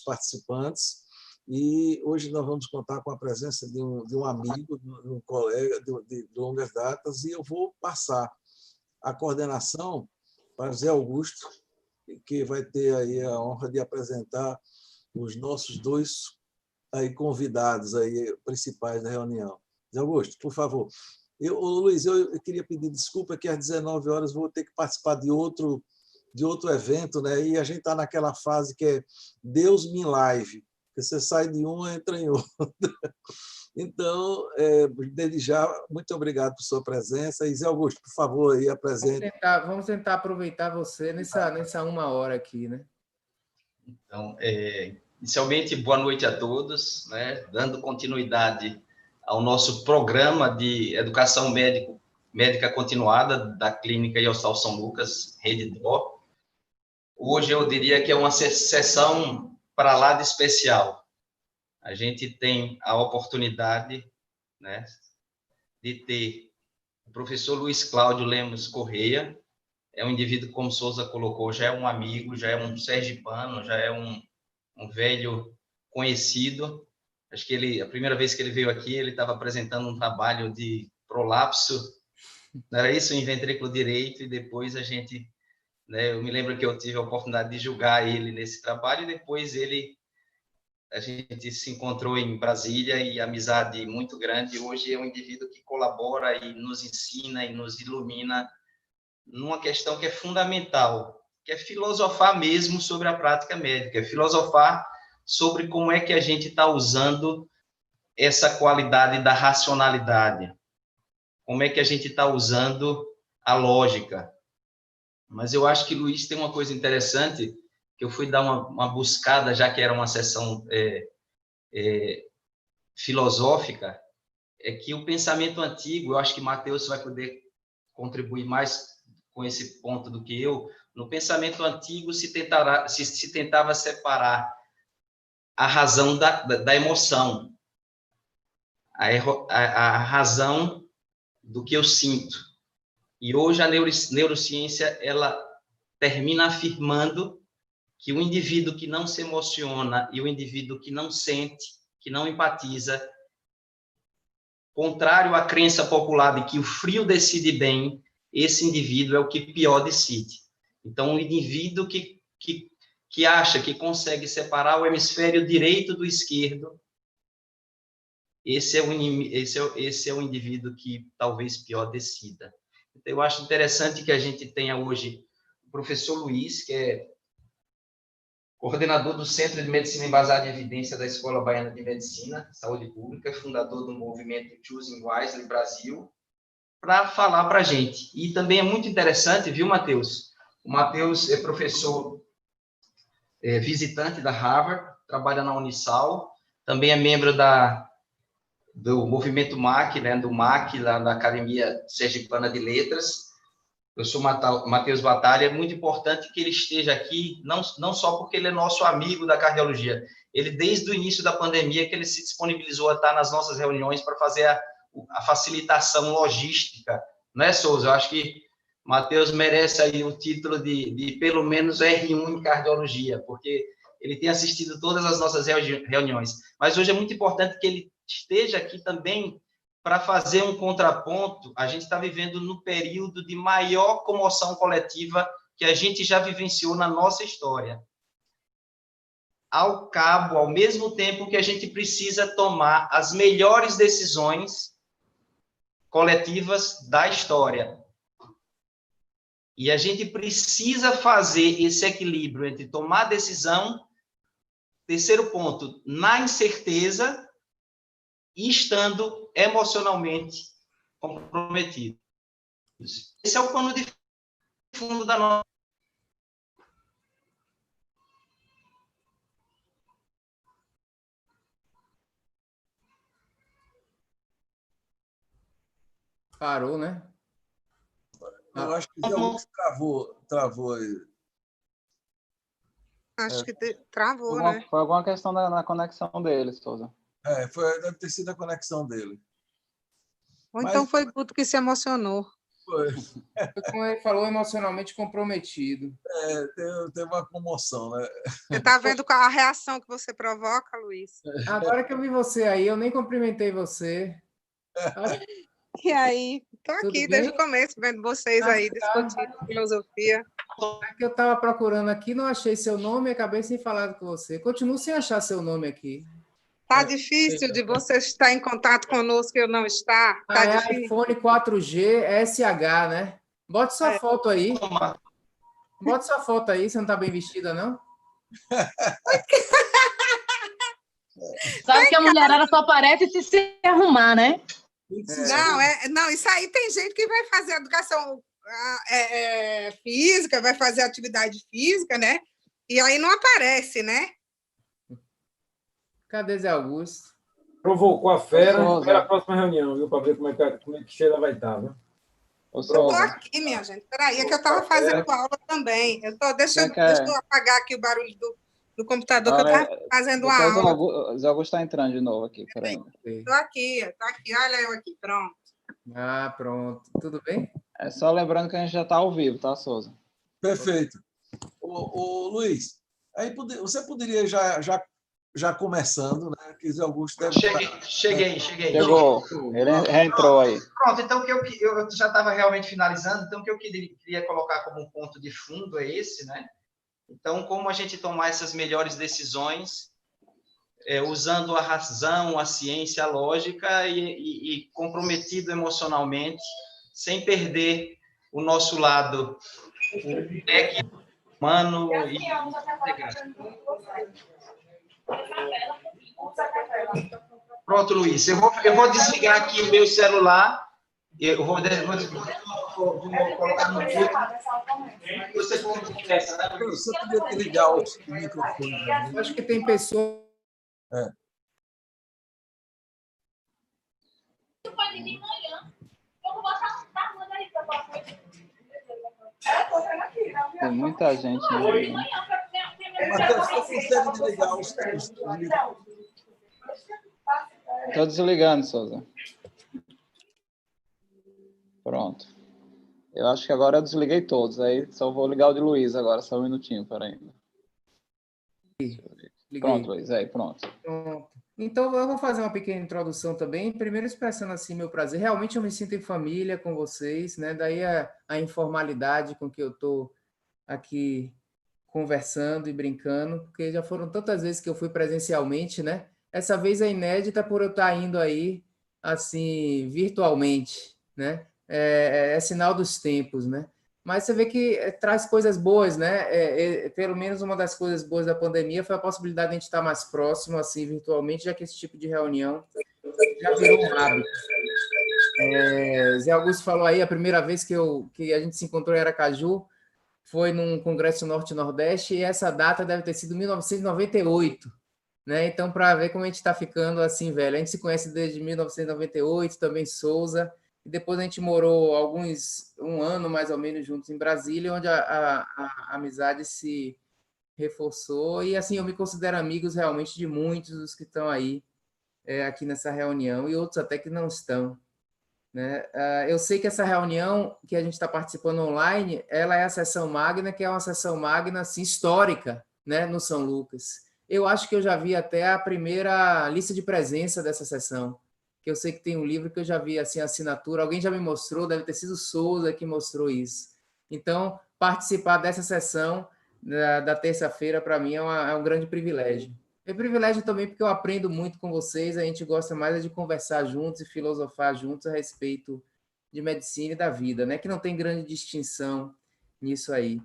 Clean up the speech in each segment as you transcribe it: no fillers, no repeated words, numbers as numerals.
participantes, e hoje nós vamos contar com a presença de um amigo, de um colega de longas datas, e eu vou passar a coordenação para Zé Augusto, que vai ter aí a honra de apresentar os nossos dois aí convidados aí principais da reunião. Zé Augusto, por favor. Luiz, eu queria pedir desculpa que às 19 horas vou ter que participar de outro evento, né? E a gente está naquela fase que é Deus me live, que você sai de uma e entra em outra. Então, desde já, muito obrigado por sua presença. E Zé Augusto, por favor, aí apresente. Vamos tentar aproveitar você nessa 1 hora aqui, né? Então, inicialmente, boa noite a todos, né? Dando continuidade ao nosso programa de educação médica continuada da Clínica e Hospital São Lucas, Rede DO. Hoje eu diria que é uma sessão para lá de especial. A gente tem a oportunidade, né, de ter o professor Luiz Cláudio Lemos Correia, é um indivíduo, como Souza colocou, já é um amigo, já é um sergipano, já é um velho conhecido. Acho que a primeira vez que ele veio aqui, ele estava apresentando um trabalho de prolapso, não era isso, em ventrículo direito, e depois a gente, né, eu me lembro que eu tive a oportunidade de julgar ele nesse trabalho, e depois a gente se encontrou em Brasília, e amizade muito grande. Hoje é um indivíduo que colabora e nos ensina e nos ilumina numa questão que é fundamental, que é filosofar mesmo sobre a prática médica, é filosofar sobre como é que a gente está usando essa qualidade da racionalidade, como é que a gente está usando a lógica. Mas eu acho que Luiz tem uma coisa interessante, que eu fui dar uma buscada, já que era uma sessão filosófica, é que o pensamento antigo, eu acho que Mateus vai poder contribuir mais com esse ponto do que eu. No pensamento antigo se tentava separar a razão da emoção, a razão do que eu sinto. E hoje a neurociência ela termina afirmando que o indivíduo que não se emociona e o indivíduo que não sente, que não empatiza, contrário à crença popular de que o frio decide bem, esse indivíduo é o que pior decide. Então, o indivíduo que acha que consegue separar o hemisfério direito do esquerdo, esse é o indivíduo que talvez pior decida. Então, eu acho interessante que a gente tenha hoje o professor Luiz, que é coordenador do Centro de Medicina Embasada em Evidência da Escola Baiana de Medicina, Saúde Pública, fundador do movimento Choosing Wisely Brasil, para falar para a gente. E também é muito interessante, viu, Matheus? O Matheus é professor visitante da Harvard, trabalha na Unisal, também é membro do movimento MAC, né, do MAC, lá da Academia Sergipana de Letras. Eu sou Matheus Batalha. É muito importante que ele esteja aqui, não só porque ele é nosso amigo da cardiologia, ele, desde o início da pandemia, que ele se disponibilizou a estar nas nossas reuniões para fazer a facilitação logística, não é, Souza? Eu acho que Matheus merece aí o título de pelo menos R1 em cardiologia, porque ele tem assistido todas as nossas reuniões. Mas hoje é muito importante que ele esteja aqui também para fazer um contraponto. A gente está vivendo no período de maior comoção coletiva que a gente já vivenciou na nossa história. Ao mesmo tempo que a gente precisa tomar as melhores decisões coletivas da história. E a gente precisa fazer esse equilíbrio entre tomar decisão, terceiro ponto, na incerteza e estando emocionalmente comprometidos. Esse é o pano de fundo da nossa... Parou, né? Eu acho que travou aí. Acho que travou, Foi né? alguma questão na conexão dele, Souza. Deve ter sido a conexão dele. Ou então foi Guto que se emocionou. Foi. Foi como ele falou, emocionalmente comprometido. Teve uma comoção, né? Você está vendo qual a reação que você provoca, Luiz? Agora que eu vi você aí, eu nem cumprimentei você. E aí? Estou Tudo aqui bem? desde o começo, vendo vocês aí discutindo filosofia. É que eu estava procurando aqui, não achei seu nome e acabei sem falar com você. Continuo sem achar seu nome aqui. Está difícil de você estar em contato conosco e eu não estar? Está É difícil? iPhone 4G SH, né? Bote sua foto aí. Bote sua foto aí, você não está bem vestida, não? Sabe que a mulherada só aparece se arrumar, né? Não, isso aí tem gente que vai fazer educação física, vai fazer atividade física, né? E aí não aparece, né? Cadê Zé Augusto? Provocou a fera, Souza. espera a próxima reunião, viu? Para ver como é que Sheila vai estar, viu? Ô, Eu estou Souza, aqui, minha gente. Peraí, é que eu estava fazendo aula também. Deixa eu apagar aqui o barulho do computador, que eu estava fazendo uma aula. o Zé Augusto está entrando de novo aqui, peraí. Estou aqui, olha eu aqui, pronto. Ah, pronto. Tudo bem? É só lembrando que a gente já está ao vivo, tá, Souza? Perfeito. Ô, Luiz, aí você poderia já começando, né? Que Zé Augusto deve Cheguei. Chegou, ele reentrou aí. Pronto, então o que eu já estava realmente finalizando, então o que eu queria colocar como um ponto de fundo é esse, né? Então, como a gente tomar essas melhores decisões, usando a razão, a ciência, a lógica e comprometido emocionalmente, sem perder o nosso lado técnico, humano e Pronto, Luiz. Eu vou desligar aqui o meu celular. Eu vou colocar no mute. Você conversa, né? Você podia ter ligar o microfone. Eu acho que tem pessoa. Tem muita gente aí. Né? Matheus, você consegue desligar os microfones? Estou desligando, Souza. Pronto. Eu acho que agora eu desliguei todos. Aí só vou ligar o de Luiz agora, só um minutinho, peraí. Pronto, Luiz, aí, pronto. Pronto. Então, eu vou fazer uma pequena introdução também, primeiro expressando assim meu prazer. Realmente eu me sinto em família com vocês, né? Daí a informalidade com que eu estou aqui conversando e brincando, porque já foram tantas vezes que eu fui presencialmente, né? Essa vez é inédita por eu estar indo aí, assim, virtualmente, né? É sinal dos tempos, né? Mas você vê que traz coisas boas, né? Pelo menos uma das coisas boas da pandemia foi a possibilidade de a gente estar mais próximo, assim, virtualmente, já que esse tipo de reunião já virou um hábito. Zé Augusto falou aí, a primeira vez que a gente se encontrou em Aracaju foi num congresso Norte-Nordeste, e essa data deve ter sido 1998, né? Então, para ver como a gente está ficando assim, velho. A gente se conhece desde 1998, também Souza, e depois a gente morou um ano mais ou menos juntos em Brasília, onde a amizade se reforçou, e assim, eu me considero amigos realmente de muitos dos que estão aí aqui nessa reunião, e outros até que não estão, né? Eu sei que essa reunião que a gente está participando online, ela é a sessão magna, que é uma sessão magna assim, histórica, né, no São Lucas. Eu acho que eu já vi até a primeira lista de presença dessa sessão, que eu sei que tem um livro que eu já vi assim, a assinatura, alguém já me mostrou, deve ter sido Souza que mostrou isso. Então, participar dessa sessão da terça-feira, para mim, é um grande privilégio. É privilégio também porque eu aprendo muito com vocês, a gente gosta mais de conversar juntos e filosofar juntos a respeito de medicina e da vida, né? Que não tem grande distinção nisso aí.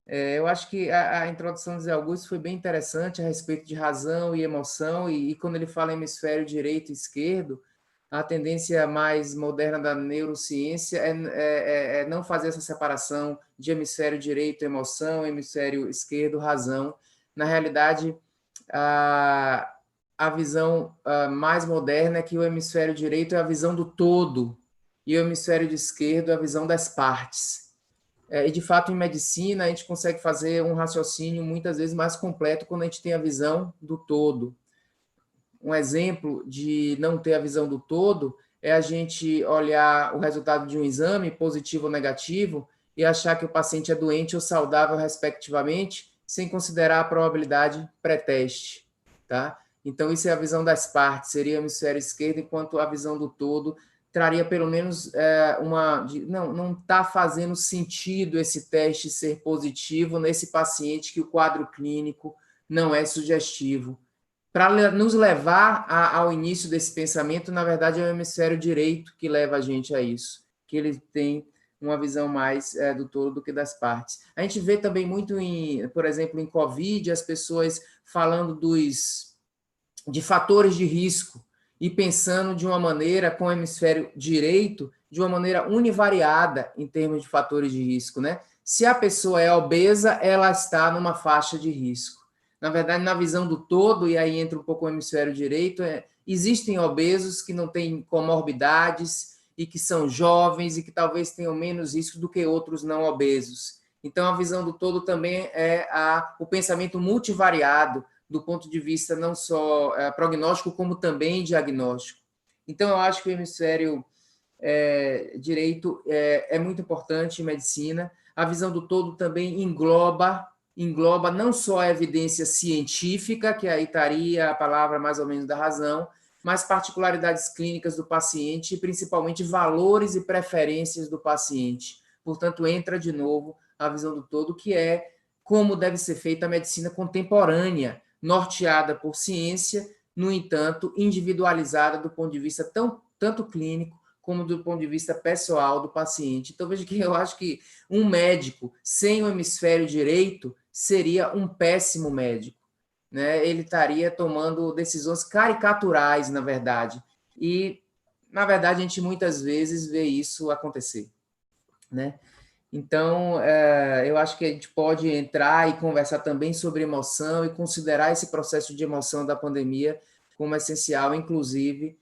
Eu acho que a introdução do Zé Augusto foi bem interessante a respeito de razão e emoção, e quando ele fala em hemisfério direito e esquerdo, a tendência mais moderna da neurociência é não fazer essa separação de hemisfério direito, emoção, hemisfério esquerdo, razão. Na realidade, a visão mais moderna é que o hemisfério direito é a visão do todo e o hemisfério esquerdo é a visão das partes. E, de fato, em medicina, a gente consegue fazer um raciocínio muitas vezes mais completo quando a gente tem a visão do todo. Um exemplo de não ter a visão do todo é a gente olhar o resultado de um exame, positivo ou negativo, e achar que o paciente é doente ou saudável, respectivamente, sem considerar a probabilidade pré-teste, tá? Então, isso é a visão das partes, seria o hemisfério esquerdo, enquanto a visão do todo traria pelo menos não está fazendo sentido esse teste ser positivo nesse paciente que o quadro clínico não é sugestivo. Para nos levar ao início desse pensamento, na verdade, é o hemisfério direito que leva a gente a isso, que ele tem uma visão mais do todo do que das partes. A gente vê também muito, por exemplo, em Covid, as pessoas falando de fatores de risco e pensando de uma maneira, com o hemisfério direito, de uma maneira univariada em termos de fatores de risco, né? Se a pessoa é obesa, ela está numa faixa de risco. Na verdade, na visão do todo, e aí entra um pouco o hemisfério direito, existem obesos que não têm comorbidades e que são jovens e que talvez tenham menos risco do que outros não obesos. Então, a visão do todo também é o pensamento multivariado, do ponto de vista não só prognóstico, como também diagnóstico. Então, eu acho que o hemisfério direito é muito importante em medicina. A visão do todo também engloba não só a evidência científica, que aí estaria a palavra mais ou menos da razão, mas particularidades clínicas do paciente e principalmente valores e preferências do paciente. Portanto, entra de novo a visão do todo, que é como deve ser feita a medicina contemporânea, norteada por ciência, no entanto, individualizada do ponto de vista tanto clínico como do ponto de vista pessoal do paciente. Então, veja que eu acho que um médico sem o hemisfério direito seria um péssimo médico, né? Ele estaria tomando decisões caricaturais, na verdade. E, na verdade, a gente muitas vezes vê isso acontecer, né? Então, eu acho que a gente pode entrar e conversar também sobre emoção e considerar esse processo de emoção da pandemia como essencial, inclusive,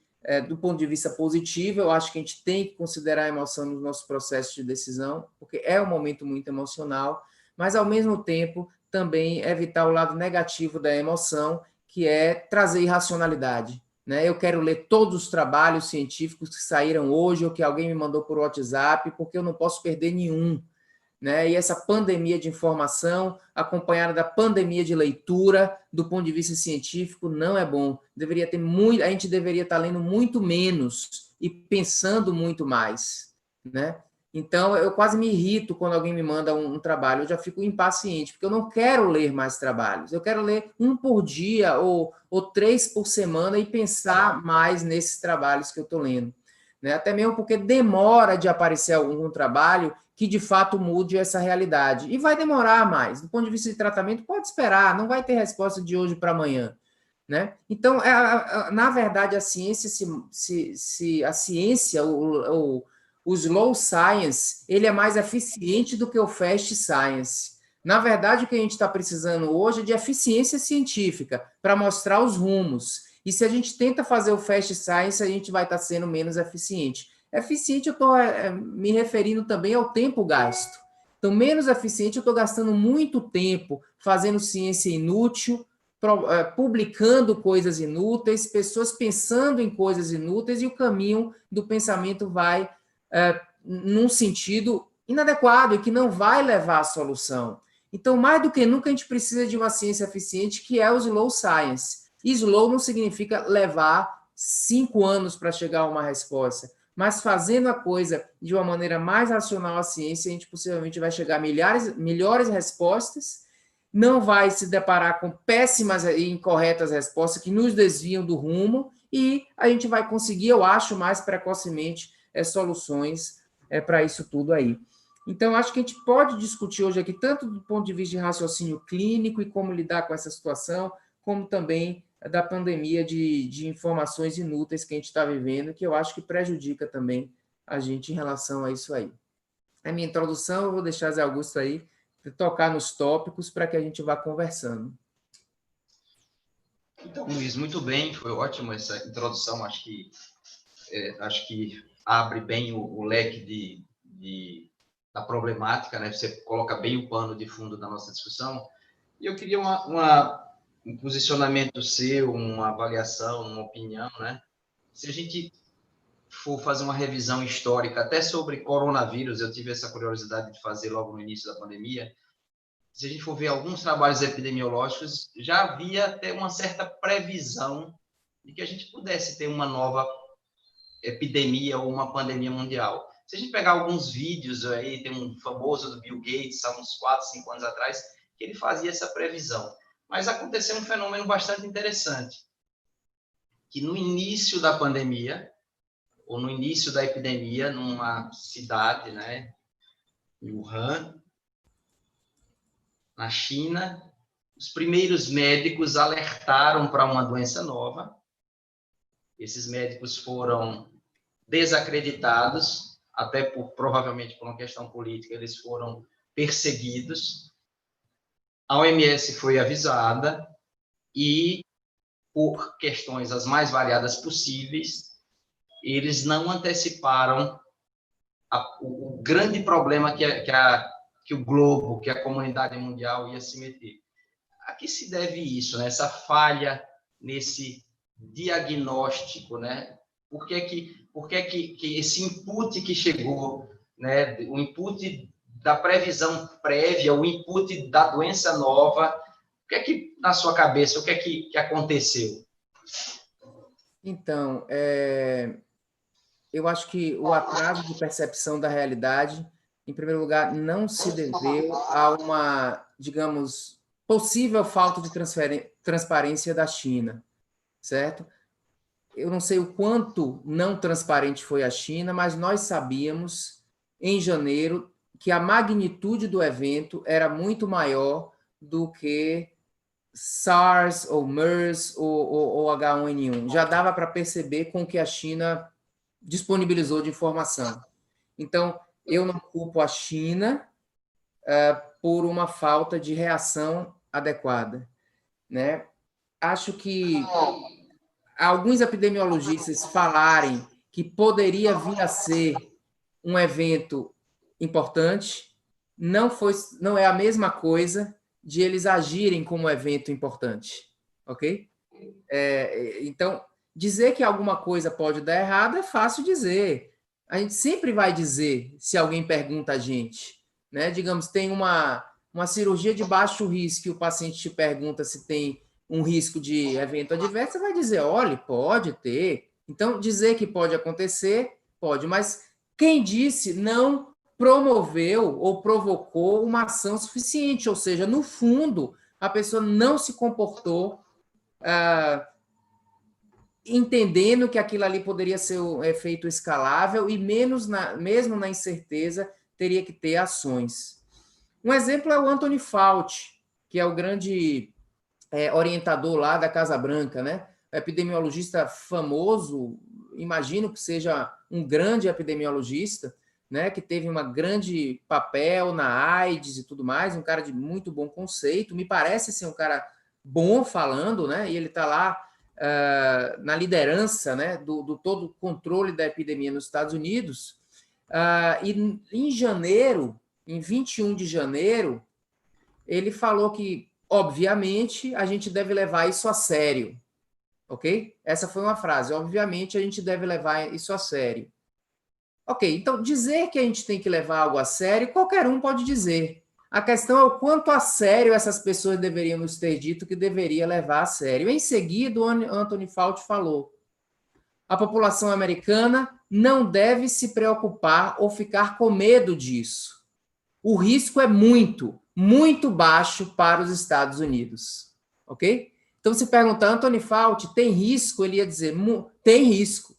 do ponto de vista positivo. Eu acho que a gente tem que considerar a emoção nos nossos processos de decisão, porque é um momento muito emocional, mas, ao mesmo tempo, também evitar o lado negativo da emoção, que é trazer irracionalidade, né? Eu quero ler todos os trabalhos científicos que saíram hoje ou que alguém me mandou por WhatsApp, porque eu não posso perder nenhum, né? E essa pandemia de informação, acompanhada da pandemia de leitura, do ponto de vista científico, não é bom. A gente deveria estar lendo muito menos e pensando muito mais, né? Então, eu quase me irrito quando alguém me manda um trabalho, eu já fico impaciente, porque eu não quero ler mais trabalhos, eu quero ler um por dia ou 3 por semana e pensar mais nesses trabalhos que eu estou lendo, né? Até mesmo porque demora de aparecer algum trabalho que de fato mude essa realidade. E vai demorar mais. Do ponto de vista de tratamento, pode esperar, não vai ter resposta de hoje para amanhã, né? Então, na verdade, a ciência, o slow science, ele é mais eficiente do que o fast science. Na verdade, o que a gente está precisando hoje é de eficiência científica para mostrar os rumos. E se a gente tenta fazer o fast science, a gente vai estar sendo menos eficiente. Eficiente, eu estou me referindo também ao tempo gasto. Então, menos eficiente, eu estou gastando muito tempo fazendo ciência inútil, publicando coisas inúteis, pessoas pensando em coisas inúteis, e o caminho do pensamento vai num sentido inadequado e que não vai levar à solução. Então, mais do que nunca, a gente precisa de uma ciência eficiente, que é o slow science. E slow não significa levar 5 anos para chegar a uma resposta, mas fazendo a coisa de uma maneira mais racional à ciência, a gente possivelmente vai chegar a melhores respostas, não vai se deparar com péssimas e incorretas respostas que nos desviam do rumo, e a gente vai conseguir, eu acho, mais precocemente soluções para isso tudo aí. Então, acho que a gente pode discutir hoje aqui, tanto do ponto de vista de raciocínio clínico e como lidar com essa situação, como também da pandemia de informações inúteis que a gente está vivendo, que eu acho que prejudica também a gente em relação a isso aí. A minha introdução, eu vou deixar Zé Augusto aí tocar nos tópicos para que a gente vá conversando. Então, Luiz, muito bem, foi ótima essa introdução, acho que abre bem o leque da problemática, né? Você coloca bem o pano de fundo da nossa discussão. E eu queria um posicionamento seu, uma avaliação, uma opinião, né? Se a gente for fazer uma revisão histórica, até sobre coronavírus, eu tive essa curiosidade de fazer logo no início da pandemia, se a gente for ver alguns trabalhos epidemiológicos, já havia até uma certa previsão de que a gente pudesse ter uma nova epidemia ou uma pandemia mundial. Se a gente pegar alguns vídeos aí, tem um famoso do Bill Gates, há uns 4, 5 anos atrás, que ele fazia essa previsão. Mas aconteceu um fenômeno bastante interessante, que no início da pandemia, ou no início da epidemia, numa cidade, né, em Wuhan, na China, os primeiros médicos alertaram para uma doença nova. Esses médicos foram desacreditados, até provavelmente por uma questão política, eles foram perseguidos. A OMS foi avisada e, por questões as mais variadas possíveis, eles não anteciparam o grande problema que o globo, que a comunidade mundial ia se meter. A que se deve isso, né? Essa falha nesse diagnóstico, né? Por que esse input que chegou, né? O input da previsão prévia, o input da doença nova, o que é que, na sua cabeça, o que é que aconteceu? Então, eu acho que o atraso de percepção da realidade, em primeiro lugar, não se deveu a uma, digamos, possível falta de transparência da China, certo? Eu não sei o quanto não transparente foi a China, mas nós sabíamos, em janeiro, que a magnitude do evento era muito maior do que SARS, ou MERS, ou H1N1. Já dava para perceber com o que a China disponibilizou de informação. Então, eu não culpo a China por uma falta de reação adequada, né? Acho que alguns epidemiologistas falarem que poderia vir a ser um evento importante não é a mesma coisa de eles agirem como um evento importante, ok? Então, dizer que alguma coisa pode dar errado é fácil dizer. A gente sempre vai dizer, se alguém pergunta a gente, né? Digamos, tem uma cirurgia de baixo risco e o paciente te pergunta se tem um risco de evento adverso, você vai dizer, olha, pode ter. Então, dizer que pode acontecer, pode, mas quem disse não promoveu ou provocou uma ação suficiente, ou seja, no fundo, a pessoa não se comportou entendendo que aquilo ali poderia ser um efeito escalável e mesmo na incerteza teria que ter ações. Um exemplo é o Anthony Fauci, que é o grande orientador lá da Casa Branca, né? Epidemiologista famoso, imagino que seja um grande epidemiologista, né? Que teve um grande papel na AIDS e tudo mais, um cara de muito bom conceito, me parece ser um cara bom falando, né? E ele está lá na liderança, né, do todo o controle da epidemia nos Estados Unidos, e em janeiro, em 21 de janeiro, ele falou que, obviamente, a gente deve levar isso a sério, ok? Essa foi uma frase, obviamente a gente deve levar isso a sério. Ok, então dizer que a gente tem que levar algo a sério, qualquer um pode dizer. A questão é o quanto a sério essas pessoas deveriam nos ter dito que deveria levar a sério. Em seguida, o Anthony Fauci falou: a população americana não deve se preocupar ou ficar com medo disso. O risco é muito, muito baixo para os Estados Unidos. Ok? Então, se perguntar, Anthony Fauci, tem risco? Ele ia dizer, tem risco,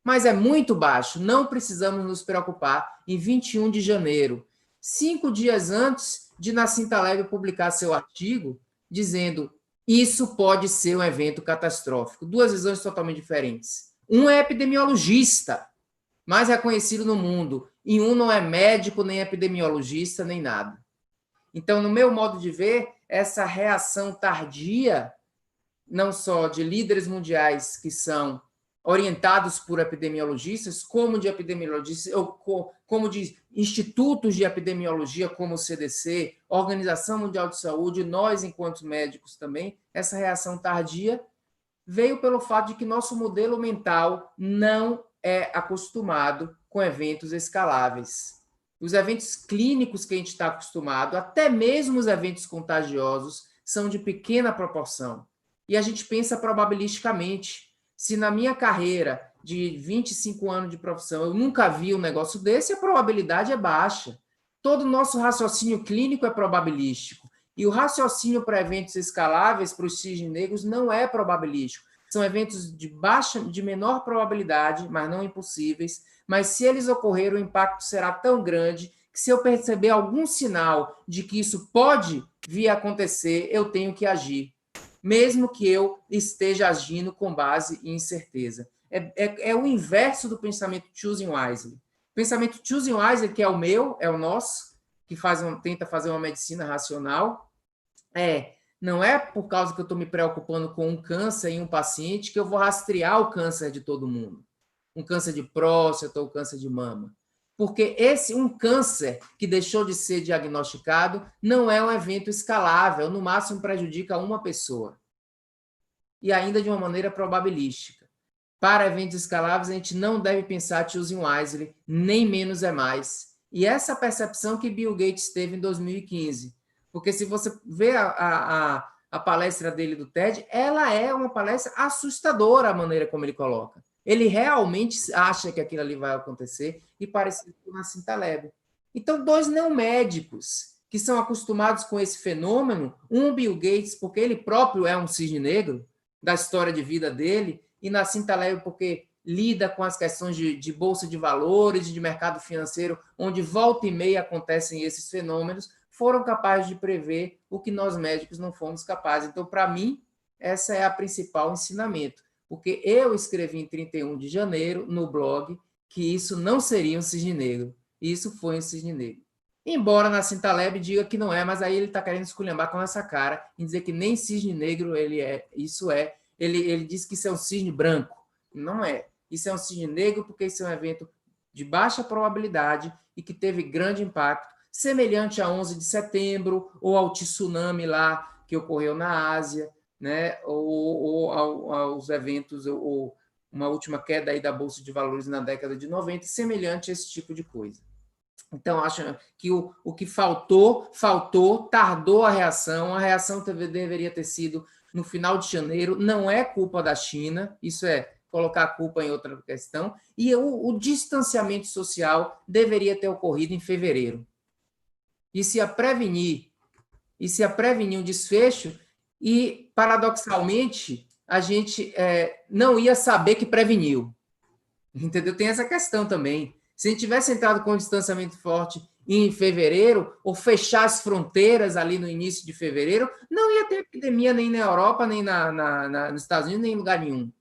mas é muito baixo, não precisamos nos preocupar. Em 21 de janeiro, 5 dias antes de Nassim Taleb publicar seu artigo, dizendo isso pode ser um evento catastrófico. Duas visões totalmente diferentes. Um é epidemiologista, mais reconhecido no mundo, e um não é médico, nem epidemiologista, nem nada. Então, no meu modo de ver, essa reação tardia, não só de líderes mundiais que são orientados por epidemiologistas, como de epidemiologistas, ou como de institutos de epidemiologia, como o CDC, Organização Mundial de Saúde, nós, enquanto médicos também, essa reação tardia veio pelo fato de que nosso modelo mental não é acostumado com eventos escaláveis. Os eventos clínicos que a gente está acostumado, até mesmo os eventos contagiosos, são de pequena proporção. E a gente pensa probabilisticamente. Se na minha carreira de 25 anos de profissão eu nunca vi um negócio desse, a probabilidade é baixa. Todo o nosso raciocínio clínico é probabilístico. E o raciocínio para eventos escaláveis, para os cisnes negros, não é probabilístico. São eventos de menor probabilidade, mas não impossíveis. Mas se eles ocorrerem, o impacto será tão grande que se eu perceber algum sinal de que isso pode vir a acontecer, eu tenho que agir, mesmo que eu esteja agindo com base em incerteza. É o inverso do pensamento Choosing Wisely. O pensamento Choosing Wisely, que é o meu, é o nosso, que tenta fazer uma medicina racional, não é por causa que eu estou me preocupando com um câncer em um paciente que eu vou rastrear o câncer de todo mundo. Um câncer de próstata ou câncer de mama. Porque um câncer que deixou de ser diagnosticado não é um evento escalável, no máximo prejudica uma pessoa. E ainda de uma maneira probabilística. Para eventos escaláveis, a gente não deve pensar Choosing Wisely, nem menos é mais. E essa percepção que Bill Gates teve em 2015. Porque se você vê a palestra dele do TED, ela é uma palestra assustadora, a maneira como ele coloca. Ele realmente acha que aquilo ali vai acontecer e parecido com o Nassim Taleb. Então, dois não médicos que são acostumados com esse fenômeno, um Bill Gates, porque ele próprio é um cisne negro, da história de vida dele, e Nassim Taleb porque lida com as questões de bolsa de valores, de mercado financeiro, onde volta e meia acontecem esses fenômenos, foram capazes de prever o que nós médicos não fomos capazes. Então, para mim, essa é a principal ensinamento. Porque eu escrevi em 31 de janeiro, no blog, que isso não seria um cisne negro. Isso foi um cisne negro. Embora Nassim Taleb diga que não é, mas aí ele está querendo esculhambar com essa cara em dizer que nem cisne negro ele é. Isso é. Ele diz que isso é um cisne branco. Não é. Isso é um cisne negro porque isso é um evento de baixa probabilidade e que teve grande impacto, semelhante a 11 de setembro ou ao tsunami lá que ocorreu na Ásia, né? ou aos eventos, ou uma última queda aí da Bolsa de Valores na década de 90, semelhante a esse tipo de coisa. Então, acho que o que faltou, tardou a reação deveria ter sido no final de janeiro, não é culpa da China, isso é colocar a culpa em outra questão, e o distanciamento social deveria ter ocorrido em fevereiro. E se a prevenir um desfecho, e, paradoxalmente, a gente não ia saber que preveniu. Entendeu? Tem essa questão também. Se a gente tivesse entrado com um distanciamento forte em fevereiro, ou fechar as fronteiras ali no início de fevereiro, não ia ter epidemia nem na Europa, nem nos Estados Unidos, nem em lugar nenhum.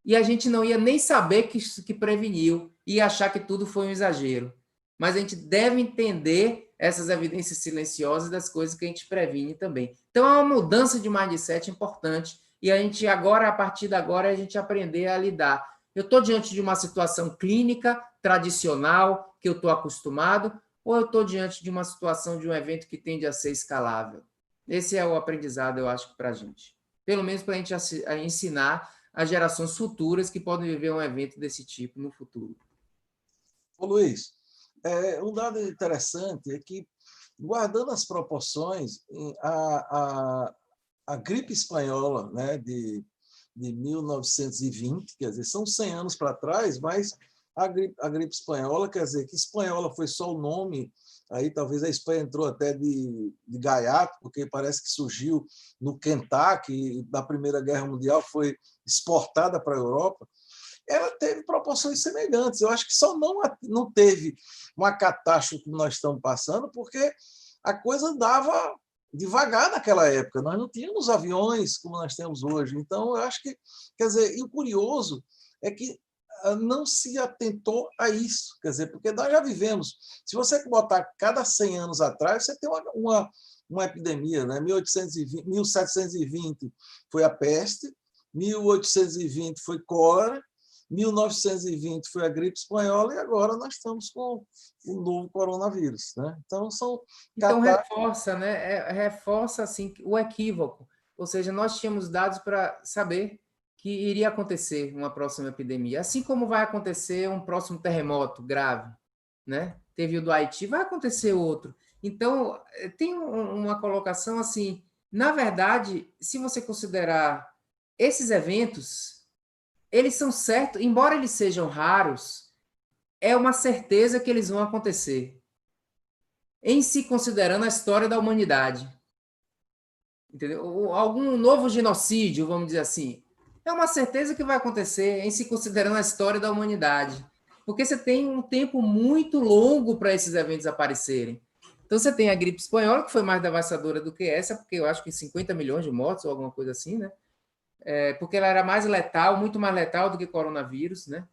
E a gente não ia nem saber que preveniu e achar que tudo foi um exagero. Mas a gente deve entender essas evidências silenciosas das coisas que a gente previne também. Então, é uma mudança de mindset importante e a gente agora, a partir de agora, a gente aprender a lidar. Eu estou diante de uma situação clínica, tradicional, que eu estou acostumado, ou eu estou diante de uma situação de um evento que tende a ser escalável? Esse é o aprendizado, eu acho, para a gente. Pelo menos para a gente ensinar as gerações futuras que podem viver um evento desse tipo no futuro. Ô, Luiz, um dado interessante é que, guardando as proporções, a gripe espanhola, né, de 1920, quer dizer, são 100 anos para trás, mas a gripe espanhola, quer dizer, que espanhola foi só o nome, aí talvez a Espanha entrou até de gaiato, porque parece que surgiu no Kentucky, na Primeira Guerra Mundial foi exportada para a Europa, ela teve proporções semelhantes. Eu acho que só não teve uma catástrofe que nós estamos passando, porque a coisa andava devagar naquela época. Nós não tínhamos aviões como nós temos hoje. Então, eu acho que, quer dizer, e o curioso é que não se atentou a isso, quer dizer, porque nós já vivemos. Se você botar cada 100 anos atrás, você tem uma epidemia, né? 1720 foi a peste, 1820 foi cólera, 1920 foi a gripe espanhola e agora nós estamos com o novo coronavírus, né? Então reforça, né? Reforça assim o equívoco. Ou seja, nós tínhamos dados para saber que iria acontecer uma próxima epidemia, assim como vai acontecer um próximo terremoto grave, né? Teve o do Haiti, vai acontecer outro. Então, tem uma colocação assim, na verdade, se você considerar esses eventos, eles são certos, embora eles sejam raros, é uma certeza que eles vão acontecer, em se considerando a história da humanidade. Entendeu? Algum novo genocídio, vamos dizer assim, é uma certeza que vai acontecer em se considerando a história da humanidade. Porque você tem um tempo muito longo para esses eventos aparecerem. Então, você tem a gripe espanhola, que foi mais devastadora do que essa, porque eu acho que 50 milhões de mortos ou alguma coisa assim, né? Porque ela era mais letal, muito mais letal do que coronavírus, né?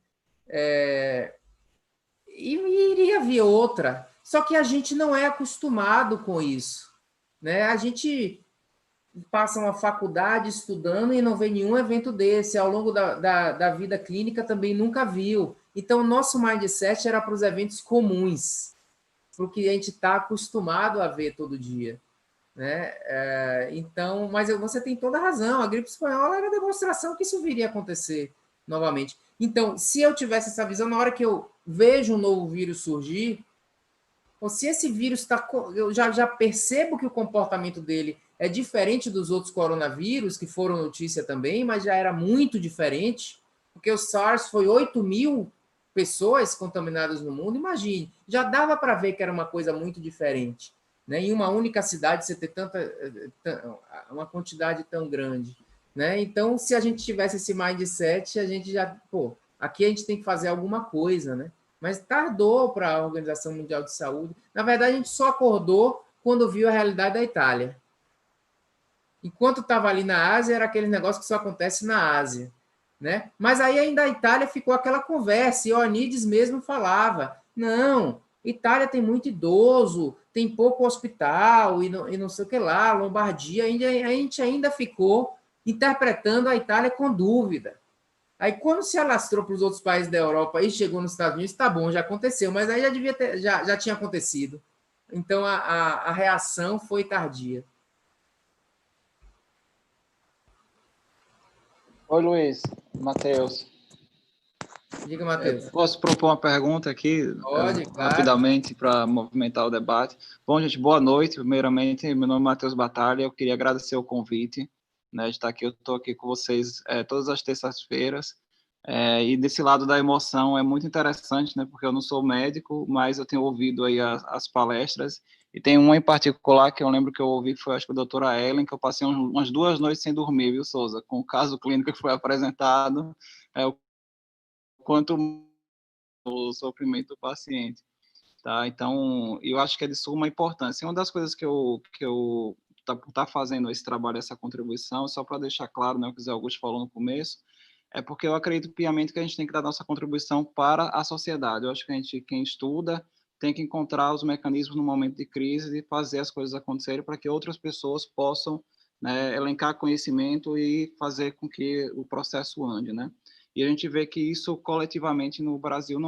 E iria vir outra. Só que a gente não é acostumado com isso, né? A gente passa uma faculdade estudando e não vê nenhum evento desse. Ao longo da vida clínica também nunca viu. Então, o nosso mindset era para os eventos comuns, para o que a gente está acostumado a ver todo dia. Né? Então, mas você tem toda a razão. A gripe espanhola era a demonstração que isso viria a acontecer novamente. Então, se eu tivesse essa visão, na hora que eu vejo um novo vírus surgir, ou se esse vírus está... Eu já percebo que o comportamento dele é diferente dos outros coronavírus, que foram notícia também, mas já era muito diferente, porque o SARS foi 8.000 pessoas contaminadas no mundo. Imagine, já dava para ver que era uma coisa muito diferente. Né? Em uma única cidade você ter uma quantidade tão grande. Né? Então, se a gente tivesse esse mindset, a gente já... aqui a gente tem que fazer alguma coisa, né? Mas tardou para a Organização Mundial de Saúde. Na verdade, a gente só acordou quando viu a realidade da Itália. Enquanto estava ali na Ásia, era aquele negócio que só acontece na Ásia. Né? Mas aí ainda a Itália ficou aquela conversa, e o Ioannidis mesmo falava, não, Itália tem muito idoso, tem pouco hospital, e não sei o que lá, Lombardia, a gente ainda ficou interpretando a Itália com dúvida. Aí, quando se alastrou para os outros países da Europa e chegou nos Estados Unidos, tá bom, já aconteceu, mas aí já tinha acontecido. Então, a reação foi tardia. Oi, Luiz. Matheus. Diga, Matheus. Posso propor uma pergunta aqui? Pode, claro. Rapidamente, para movimentar o debate. Bom, gente, boa noite. Primeiramente, meu nome é Matheus Batalha, eu queria agradecer o convite, né, de estar aqui. Eu estou aqui com vocês todas as terças-feiras, e desse lado da emoção é muito interessante, né, porque eu não sou médico, mas eu tenho ouvido aí as palestras, e tem uma em particular que eu lembro que eu ouvi, que foi, acho que a doutora Ellen, que eu passei umas 2 noites sem dormir, viu, Souza? Com o caso clínico que foi apresentado, o quanto o sofrimento do paciente. Tá? Então, eu acho que é de suma importância. Uma das coisas que eu tá fazendo esse trabalho, essa contribuição, só para deixar claro, né, o que o Zé Augusto falou no começo, é porque eu acredito piamente que a gente tem que dar nossa contribuição para a sociedade. Eu acho que quem estuda tem que encontrar os mecanismos no momento de crise e fazer as coisas acontecerem para que outras pessoas possam, né, elencar conhecimento e fazer com que o processo ande, né? E a gente vê que isso coletivamente no Brasil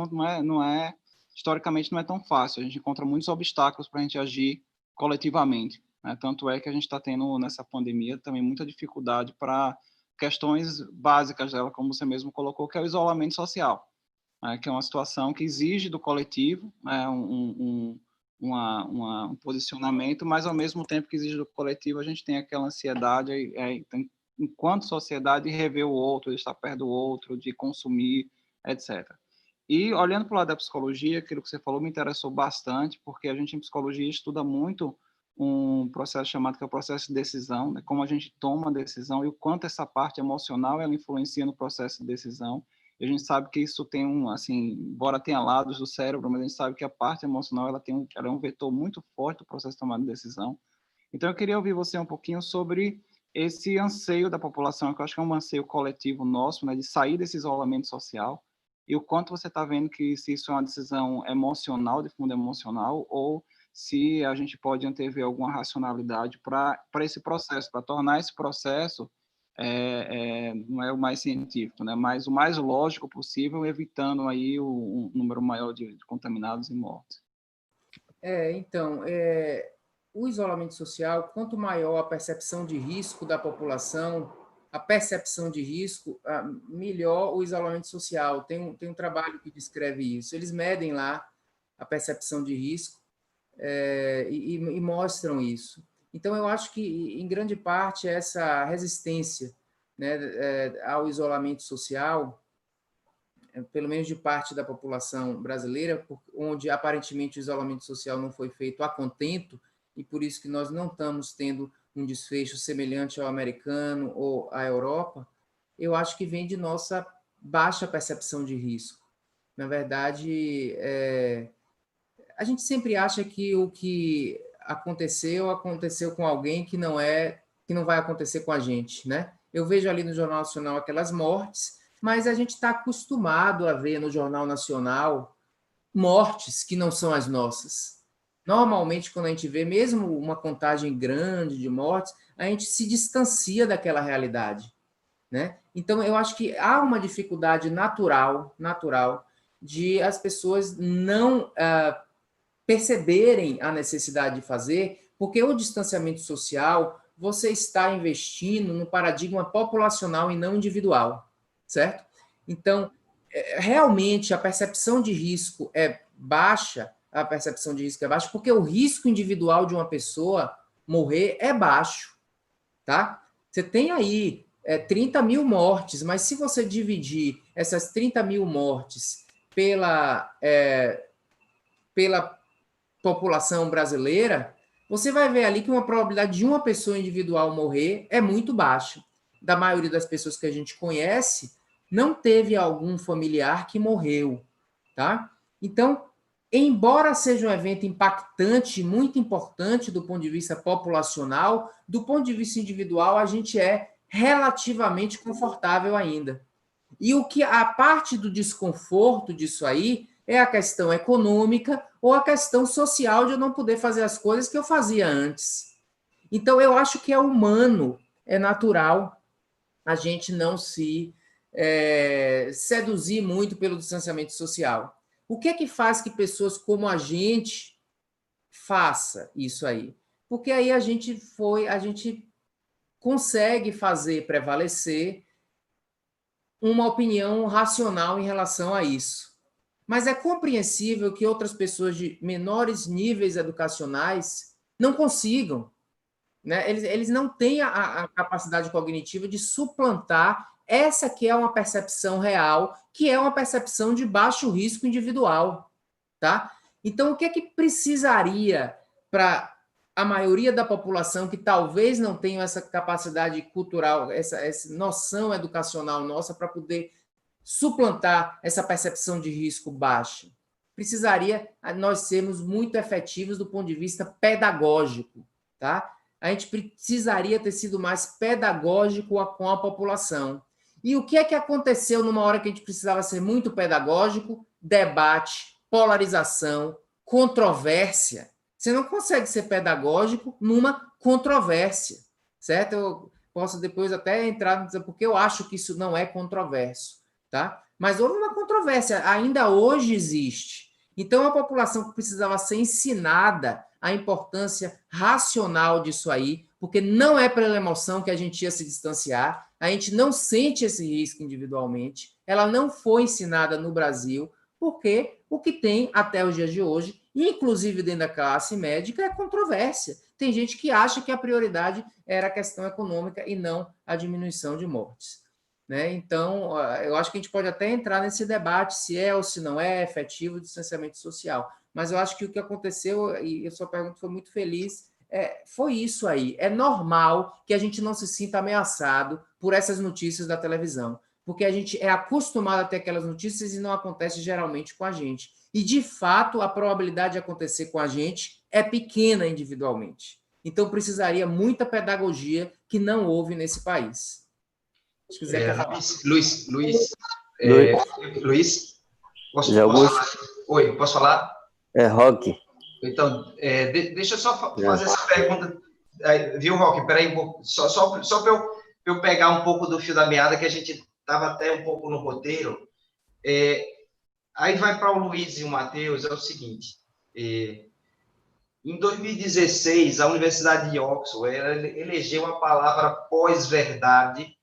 historicamente não é tão fácil. A gente encontra muitos obstáculos para a gente agir coletivamente, né? Tanto é que a gente está tendo nessa pandemia também muita dificuldade para questões básicas dela, como você mesmo colocou, que é o isolamento social, né? Que é uma situação que exige do coletivo, né, um posicionamento, mas ao mesmo tempo que exige do coletivo, a gente tem aquela ansiedade, enquanto sociedade, de rever o outro, de estar perto do outro, de consumir, etc. E olhando para o lado da psicologia, aquilo que você falou me interessou bastante, porque a gente em psicologia estuda muito um processo chamado que é o processo de decisão, né? Como a gente toma a decisão e o quanto essa parte emocional ela influencia no processo de decisão. E a gente sabe que isso tem assim, embora tenha lados do cérebro, mas a gente sabe que a parte emocional ela é um vetor muito forte do processo de tomada de decisão. Então eu queria ouvir você um pouquinho sobre esse anseio da população, que eu acho que é um anseio coletivo nosso, né, de sair desse isolamento social, e o quanto você está vendo que se isso é uma decisão emocional, de fundo emocional, ou se a gente pode antever alguma racionalidade para esse processo, para tornar esse processo não é o mais científico, né, mas o mais lógico possível, evitando aí um número maior de contaminados e mortos. Então, o isolamento social, quanto maior a percepção de risco da população, a percepção de risco, melhor o isolamento social. Tem um trabalho que descreve isso. Eles medem lá a percepção de risco e mostram isso. Então, eu acho que, em grande parte, essa resistência, né, ao isolamento social, pelo menos de parte da população brasileira, onde aparentemente o isolamento social não foi feito a contento, e por isso que nós não estamos tendo um desfecho semelhante ao americano ou à Europa, eu acho que vem de nossa baixa percepção de risco. Na verdade, a gente sempre acha que o que aconteceu com alguém que não vai acontecer com a gente, né? Eu vejo ali no Jornal Nacional aquelas mortes, mas a gente está acostumado a ver no Jornal Nacional mortes que não são as nossas. Normalmente, quando a gente vê mesmo uma contagem grande de mortes, a gente se distancia daquela realidade, né? Então, eu acho que há uma dificuldade natural de as pessoas não perceberem a necessidade de fazer, porque o distanciamento social, você está investindo no paradigma populacional e não individual, certo? Então, realmente, a percepção de risco é baixa, porque o risco individual de uma pessoa morrer é baixo, tá? Você tem aí 30 mil mortes, mas se você dividir essas 30 mil mortes pela população brasileira, você vai ver ali que uma probabilidade de uma pessoa individual morrer é muito baixa. Da maioria das pessoas que a gente conhece, não teve algum familiar que morreu, tá? Então, embora seja um evento impactante, muito importante do ponto de vista populacional, do ponto de vista individual, a gente é relativamente confortável ainda. E a parte do desconforto disso aí é a questão econômica ou a questão social de eu não poder fazer as coisas que eu fazia antes. Então, eu acho que é humano, é natural a gente não se seduzir muito pelo distanciamento social. O que é que faz que pessoas como a gente faça isso aí? Porque aí a gente consegue fazer prevalecer uma opinião racional em relação a isso. Mas é compreensível que outras pessoas de menores níveis educacionais não consigam, né? Eles não têm a capacidade cognitiva de suplantar essa que é uma percepção real, que é uma percepção de baixo risco individual, tá? Então, o que é que precisaria para a maioria da população que talvez não tenha essa capacidade cultural, essa noção educacional nossa para poder suplantar essa percepção de risco baixa? Precisaria nós sermos muito efetivos do ponto de vista pedagógico, tá? A gente precisaria ter sido mais pedagógico com a população. E o que é que aconteceu numa hora que a gente precisava ser muito pedagógico? Debate, polarização, controvérsia. Você não consegue ser pedagógico numa controvérsia, certo? Eu posso depois até entrar porque eu acho que isso não é controverso, tá? Mas houve uma controvérsia, ainda hoje existe. Então, a população precisava ser ensinada a importância racional disso aí, porque não é pela emoção que a gente ia se distanciar, a gente não sente esse risco individualmente, ela não foi ensinada no Brasil, porque o que tem até os dias de hoje, inclusive dentro da classe médica, é controvérsia. Tem gente que acha que a prioridade era a questão econômica e não a diminuição de mortes, né? Então, eu acho que a gente pode até entrar nesse debate se é ou se não é efetivo o distanciamento social. Mas eu acho que o que aconteceu, e a sua pergunta foi muito feliz, foi isso aí. É normal que a gente não se sinta ameaçado por essas notícias da televisão, porque a gente é acostumado a ter aquelas notícias e não acontece geralmente com a gente. E, de fato, a probabilidade de acontecer com a gente é pequena individualmente. Então, precisaria muita pedagogia que não houve nesse país. Se quiser quer falar. Luiz, posso falar? Oi, posso falar? Roque. Então, deixa eu só fazer essa pergunta. Viu, Roque? Peraí, só para eu pegar um pouco do fio da meada, que a gente estava até um pouco no roteiro. Aí vai para o Luiz e o Matheus, é o seguinte. Em 2016, a Universidade de Oxford elegeu a palavra pós-verdade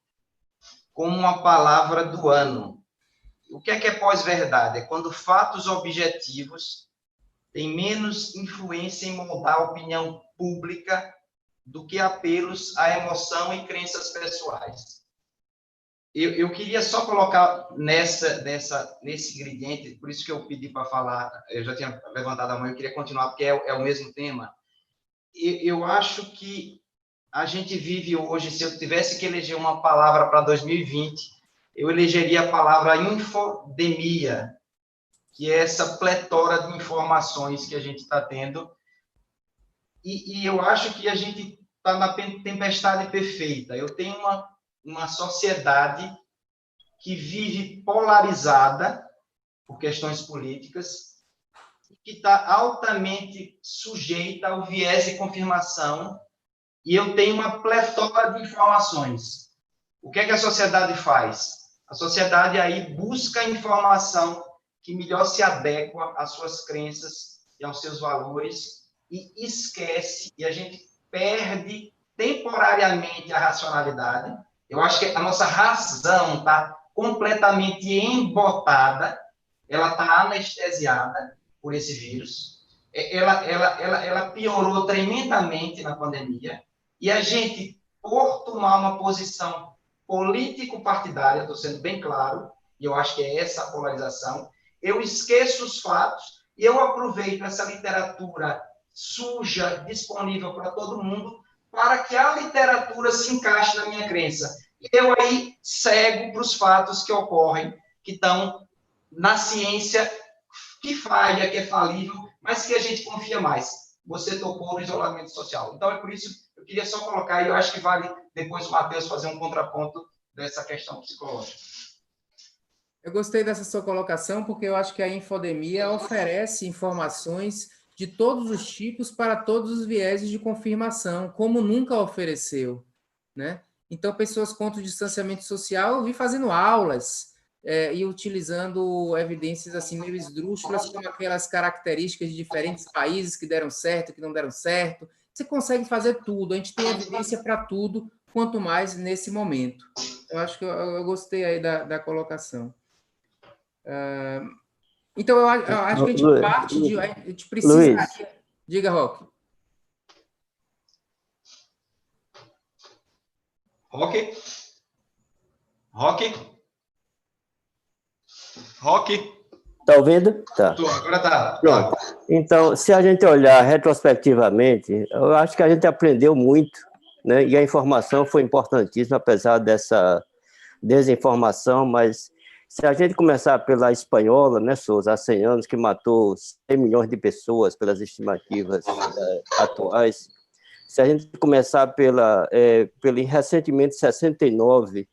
como uma palavra do ano. O que é pós-verdade? É quando fatos objetivos têm menos influência em moldar a opinião pública do que apelos à emoção e crenças pessoais. Eu queria só colocar nesse ingrediente, por isso que eu pedi para falar, eu já tinha levantado a mão, eu queria continuar, porque é o mesmo tema. Eu acho que a gente vive hoje, se eu tivesse que eleger uma palavra para 2020, eu elegeria a palavra infodemia, que é essa pletora de informações que a gente está tendo. E eu acho que a gente está na tempestade perfeita. Eu tenho uma sociedade que vive polarizada por questões políticas, que está altamente sujeita ao viés de confirmação, e eu tenho uma pletora de informações. O que é que a sociedade faz? A sociedade aí busca a informação que melhor se adequa às suas crenças e aos seus valores, e esquece, e a gente perde temporariamente a racionalidade. Eu acho que a nossa razão está completamente embotada, ela está anestesiada por esse vírus, ela piorou tremendamente na pandemia, e a gente, por tomar uma posição político-partidária, estou sendo bem claro, e eu acho que é essa a polarização, eu esqueço os fatos e eu aproveito essa literatura suja, disponível para todo mundo, para que a literatura se encaixe na minha crença. E eu aí cego para os fatos que ocorrem, que estão na ciência que falha, que é falível, mas que a gente confia mais. Você tocou no isolamento social. Então, é por isso que eu queria só colocar, e eu acho que vale depois o Matheus fazer um contraponto dessa questão psicológica. Eu gostei dessa sua colocação, porque eu acho que a infodemia oferece informações de todos os tipos para todos os vieses de confirmação, como nunca ofereceu, né? Então, pessoas contra o distanciamento social, eu vi fazendo aulas e utilizando evidências assim meio esdrúxulas, como aquelas características de diferentes países que deram certo, que não deram certo. Você consegue fazer tudo, a gente tem evidência para tudo, quanto mais nesse momento. Eu acho que eu gostei aí da colocação. Então, eu acho que a gente parte de... A gente precisa... Luiz. Diga, Roque. Roque? Tá ouvindo? Tá. Agora tá. Pronto. Então, se a gente olhar retrospectivamente, eu acho que a gente aprendeu muito, né? E a informação foi importantíssima, apesar dessa desinformação, mas se a gente começar pela espanhola, né, Souza, há 100 anos, que matou 100 milhões de pessoas pelas estimativas atuais, se a gente começar recentemente, 69,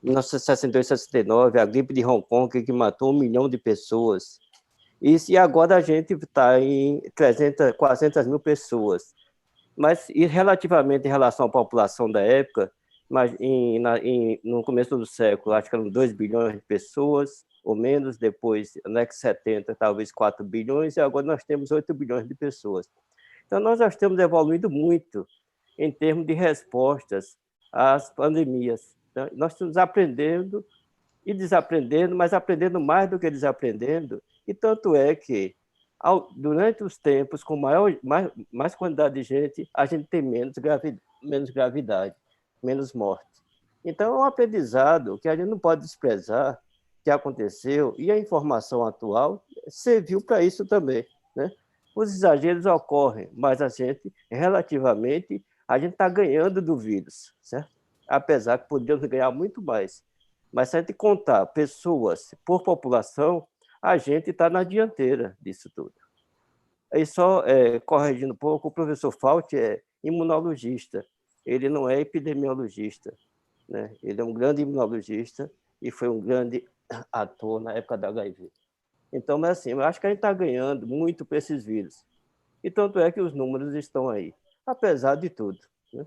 1962, 69, a gripe de Hong Kong, que matou 1 milhão de pessoas, e agora a gente está em 400 mil pessoas. Mas, e relativamente em relação à população da época, mas no começo do século, acho que eram 2 bilhões de pessoas, ou menos, depois, na década de 70, talvez 4 bilhões, e agora nós temos 8 bilhões de pessoas. Então, nós já estamos evoluindo muito em termos de respostas às pandemias. Então, nós estamos aprendendo e desaprendendo, mas aprendendo mais do que desaprendendo, e tanto é que, durante os tempos, com mais quantidade de gente, a gente tem menos gravidade, menos morte. Então, é um aprendizado que a gente não pode desprezar, que aconteceu, e a informação atual serviu para isso também, né? Os exageros ocorrem, mas a gente, relativamente, a gente está ganhando do vírus, certo? Apesar que podíamos ganhar muito mais. Mas se a gente contar pessoas por população, a gente está na dianteira disso tudo. Aí só corrigindo um pouco, o professor Fauci é imunologista, ele não é epidemiologista, né? Ele é um grande imunologista e foi um grande ator na época da HIV. Então, mas assim, eu acho que a gente está ganhando muito para esses vírus. E tanto é que os números estão aí, apesar de tudo, né?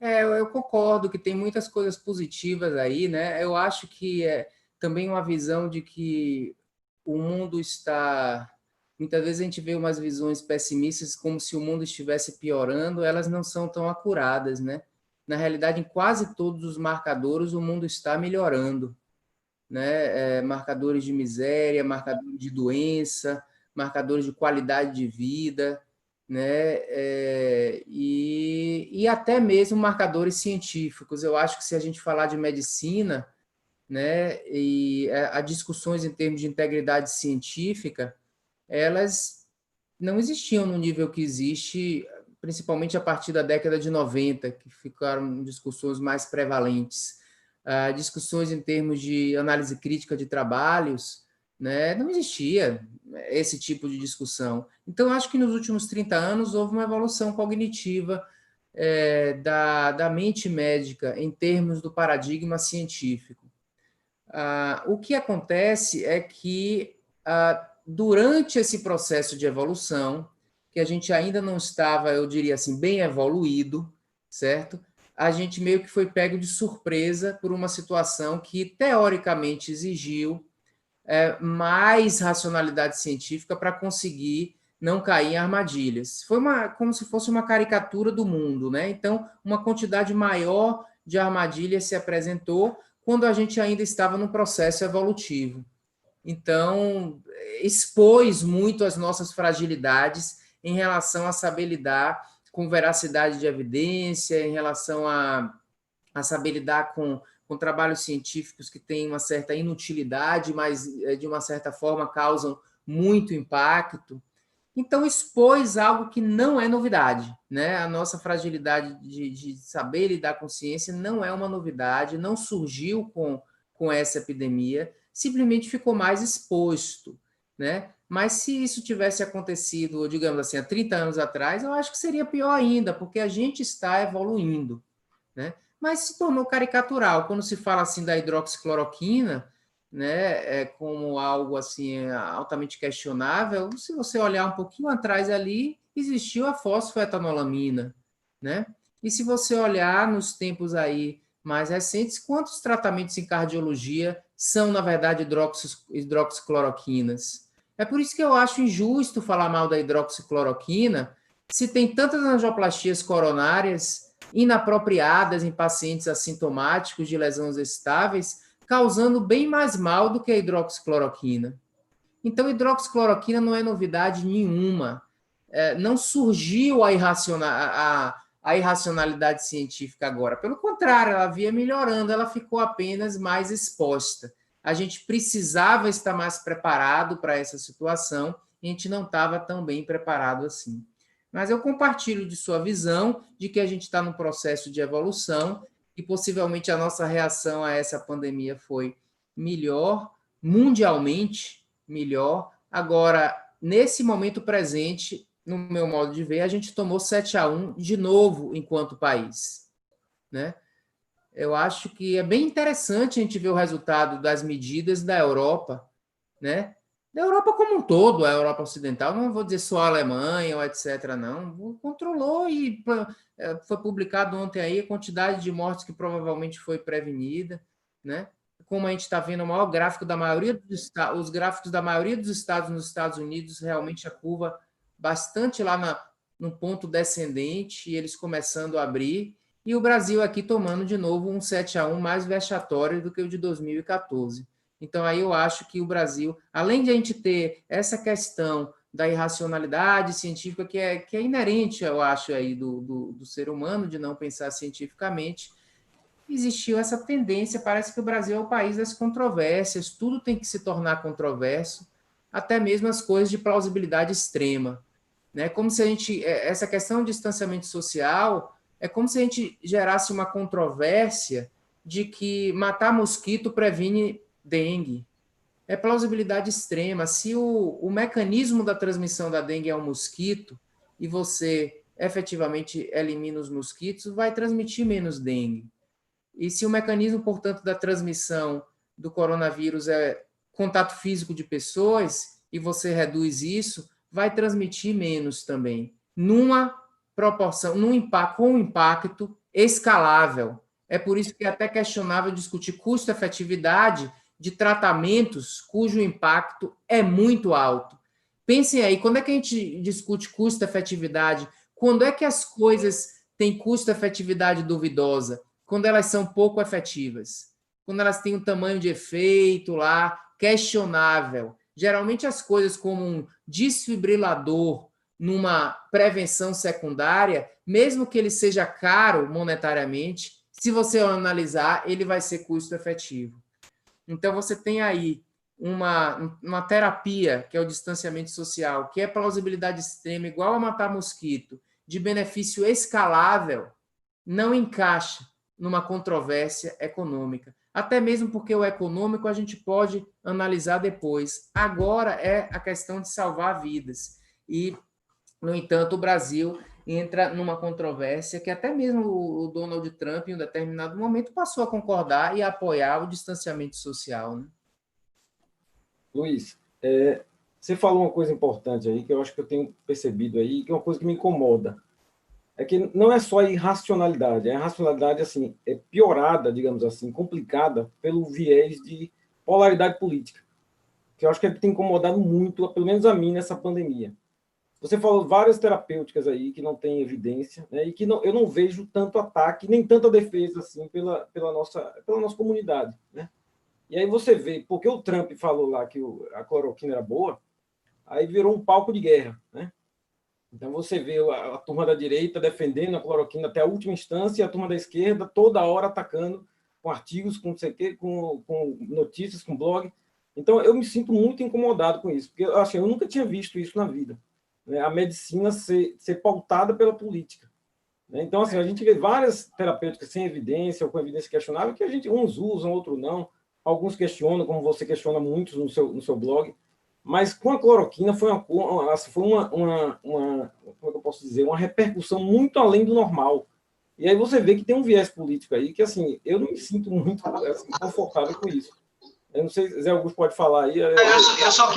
Eu concordo que tem muitas coisas positivas aí, né? Eu acho que também uma visão de que o mundo está... Muitas vezes a gente vê umas visões pessimistas como se o mundo estivesse piorando, elas não são tão acuradas, né? na realidade, em quase todos os marcadores, o mundo está melhorando, né? Marcadores de miséria, marcadores de doença, marcadores de qualidade de vida, né? E até mesmo marcadores científicos. Eu acho que se a gente falar de medicina, né, e há discussões em termos de integridade científica, elas não existiam no nível que existe, principalmente a partir da década de 90, que ficaram discussões mais prevalentes. Discussões em termos de análise crítica de trabalhos, né, não existia esse tipo de discussão. Então, acho que nos últimos 30 anos houve uma evolução cognitiva da mente médica em termos do paradigma científico. O que acontece é que, durante esse processo de evolução, que a gente ainda não estava, eu diria assim, bem evoluído, certo? A gente meio que foi pego de surpresa por uma situação que, teoricamente, exigiu mais racionalidade científica para conseguir não cair em armadilhas. Foi como se fosse uma caricatura do mundo, né? Então, uma quantidade maior de armadilhas se apresentou quando a gente ainda estava no processo evolutivo. Então, expôs muito as nossas fragilidades em relação a saber lidar com veracidade de evidência, em relação a saber lidar com trabalhos científicos que têm uma certa inutilidade, mas, de uma certa forma, causam muito impacto. Então, expôs algo que não é novidade, né? A nossa fragilidade de saber lidar com ciência não é uma novidade, não surgiu com essa epidemia, simplesmente ficou mais exposto, né? Mas se isso tivesse acontecido, digamos assim, há 30 anos atrás, eu acho que seria pior ainda, porque a gente está evoluindo, né? Mas se tornou caricatural. Quando se fala assim da hidroxicloroquina, né, como algo assim altamente questionável, se você olhar um pouquinho atrás ali, existiu a fosfoetanolamina, né? E se você olhar nos tempos aí mais recentes, quantos tratamentos em cardiologia são, na verdade, hidroxicloroquinas? É por isso que eu acho injusto falar mal da hidroxicloroquina, se tem tantas angioplastias coronárias inapropriadas em pacientes assintomáticos de lesões estáveis, causando bem mais mal do que a hidroxicloroquina. Então, hidroxicloroquina não é novidade nenhuma. Não surgiu a irracionalidade científica agora. Pelo contrário, ela vinha melhorando, ela ficou apenas mais exposta. A gente precisava estar mais preparado para essa situação, e a gente não estava tão bem preparado assim. Mas eu compartilho de sua visão de que a gente está num processo de evolução e possivelmente a nossa reação a essa pandemia foi melhor, mundialmente melhor. Agora, nesse momento presente, no meu modo de ver, a gente tomou 7-1 de novo enquanto país, né? Eu acho que é bem interessante a gente ver o resultado das medidas da Europa, né? Da Europa como um todo, a Europa Ocidental, não vou dizer só a Alemanha ou etc., não, controlou e foi publicado ontem aí a quantidade de mortes que provavelmente foi prevenida, né? Como a gente está vendo, o maior gráfico da maioria os gráficos da maioria dos estados nos Estados Unidos, realmente a curva bastante lá no ponto descendente, e eles começando a abrir, e o Brasil aqui tomando de novo um 7-1 mais vexatório do que o de 2014. Então, aí eu acho que o Brasil, além de a gente ter essa questão da irracionalidade científica, que é inerente, eu acho, aí do ser humano, de não pensar cientificamente, existiu essa tendência, parece que o Brasil é o país das controvérsias, tudo tem que se tornar controverso, até mesmo as coisas de plausibilidade extrema, né? Como se a gente, essa questão de distanciamento social, é como se a gente gerasse uma controvérsia de que matar mosquito previne dengue. É plausibilidade extrema. Se o mecanismo da transmissão da dengue é um mosquito e você efetivamente elimina os mosquitos, vai transmitir menos dengue. E se o mecanismo, portanto, da transmissão do coronavírus é contato físico de pessoas e você reduz isso, vai transmitir menos também, numa proporção, com um impacto escalável. É por isso que é até questionável discutir custo-efetividade de tratamentos cujo impacto é muito alto. Pensem aí, quando é que a gente discute custo-efetividade? Quando é que as coisas têm custo-efetividade duvidosa? Quando elas são pouco efetivas. Quando elas têm um tamanho de efeito lá questionável. Geralmente as coisas como um desfibrilador numa prevenção secundária, mesmo que ele seja caro monetariamente, se você analisar, ele vai ser custo-efetivo. Então, você tem aí uma terapia, que é o distanciamento social, que é plausibilidade extrema, igual a matar mosquito, de benefício escalável, não encaixa numa controvérsia econômica. Até mesmo porque o econômico a gente pode analisar depois. Agora é a questão de salvar vidas. E, no entanto, o Brasil entra numa controvérsia que até mesmo o Donald Trump, em um determinado momento, passou a concordar e a apoiar o distanciamento social, né? Luiz, você falou uma coisa importante aí, que eu acho que eu tenho percebido aí, que é uma coisa que me incomoda. É que não é só a irracionalidade, a irracionalidade assim, é piorada, digamos assim, complicada pelo viés de polaridade política, que eu acho que é que tem incomodado muito, pelo menos a mim, nessa pandemia. Você falou várias terapêuticas aí que não têm evidência, né, e que não, eu não vejo tanto ataque, nem tanta defesa assim pela nossa comunidade, né? E aí você vê, porque o Trump falou lá que a cloroquina era boa, aí virou um palco de guerra, né? Então você vê a turma da direita defendendo a cloroquina até a última instância e a turma da esquerda toda hora atacando com artigos, com não sei o quê, com notícias, com blog. Então eu me sinto muito incomodado com isso, porque eu nunca tinha visto isso na vida, né? A medicina ser pautada pela política, né? Então assim, a gente vê várias terapêuticas sem evidência ou com evidência questionável que a gente uns usam, outros não. Alguns questionam, como você questiona muitos no seu blog, mas com a cloroquina foi como é que eu posso dizer, uma repercussão muito além do normal. E aí você vê que tem um viés político aí que, assim, eu não me sinto muito assim, confortável com isso. Eu não sei, Zé Augusto pode falar aí. Eu só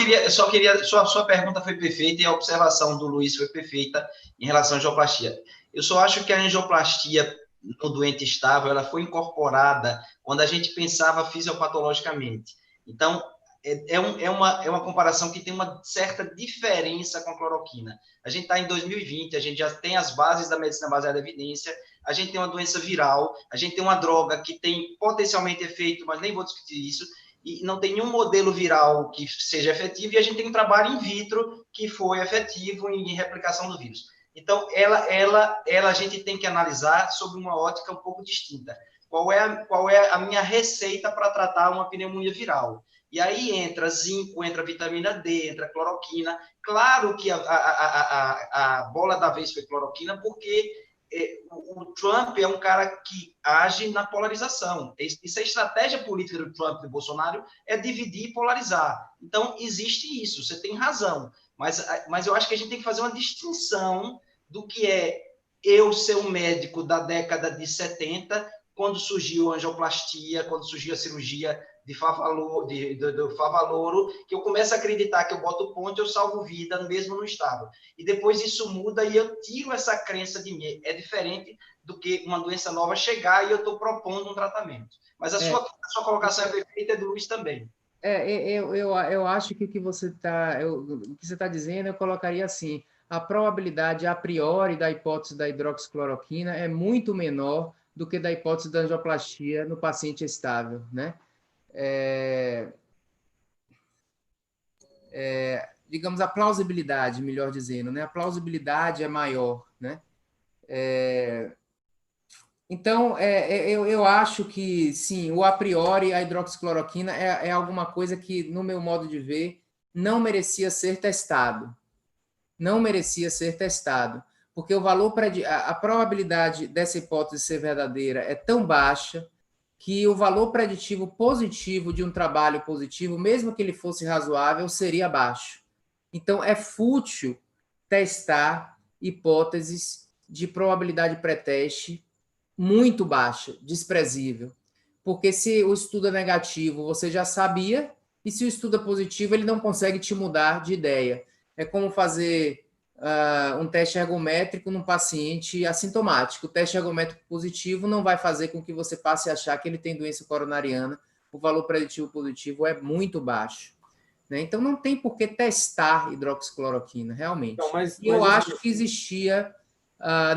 queria, sua pergunta foi perfeita e a observação do Luiz foi perfeita em relação à angioplastia. Eu só acho que a angioplastia no doente estável, ela foi incorporada quando a gente pensava fisiopatologicamente. Então, é uma comparação que tem uma certa diferença com a cloroquina. A gente está em 2020, a gente já tem as bases da medicina baseada em evidência, a gente tem uma doença viral, a gente tem uma droga que tem potencialmente efeito, mas nem vou discutir isso, e não tem nenhum modelo viral que seja efetivo, e a gente tem um trabalho in vitro que foi efetivo em replicação do vírus. Então, a gente tem que analisar sob uma ótica um pouco distinta. Qual é a minha receita para tratar uma pneumonia viral? E aí entra zinco, entra vitamina D, entra cloroquina. Claro que a bola da vez foi cloroquina, porque o Trump é um cara que age na polarização. Isso é a estratégia política do Trump e do Bolsonaro, é dividir e polarizar. Então, existe isso, você tem razão. Mas eu acho que a gente tem que fazer uma distinção do que é eu ser um médico da década de 70, quando surgiu a angioplastia, quando surgiu a cirurgia do Favaloro, que eu começo a acreditar que eu boto ponto, eu salvo vida, mesmo no estável. E depois isso muda e eu tiro essa crença de mim. É diferente do que uma doença nova chegar e eu estou propondo um tratamento. Mas a sua colocação é perfeita, é do Luiz também. Eu acho que o que você está dizendo, eu colocaria assim: a probabilidade a priori da hipótese da hidroxicloroquina é muito menor do que da hipótese da angioplastia no paciente estável, né? Digamos, a plausibilidade, melhor dizendo, né? A plausibilidade é maior, né? Então, eu acho que, sim, o a priori, a hidroxicloroquina é alguma coisa que, no meu modo de ver, não merecia ser testado. Não merecia ser testado, porque a probabilidade dessa hipótese ser verdadeira é tão baixa que o valor preditivo positivo de um trabalho positivo, mesmo que ele fosse razoável, seria baixo. Então, é fútil testar hipóteses de probabilidade pré-teste muito baixa, desprezível. Porque se o estudo é negativo, você já sabia, e se o estudo é positivo, ele não consegue te mudar de ideia. É como fazer um teste ergométrico num paciente assintomático. O teste ergométrico positivo não vai fazer com que você passe a achar que ele tem doença coronariana. O valor preditivo positivo é muito baixo, né? Então, não tem por que testar hidroxicloroquina, realmente. Então, eu acho que existia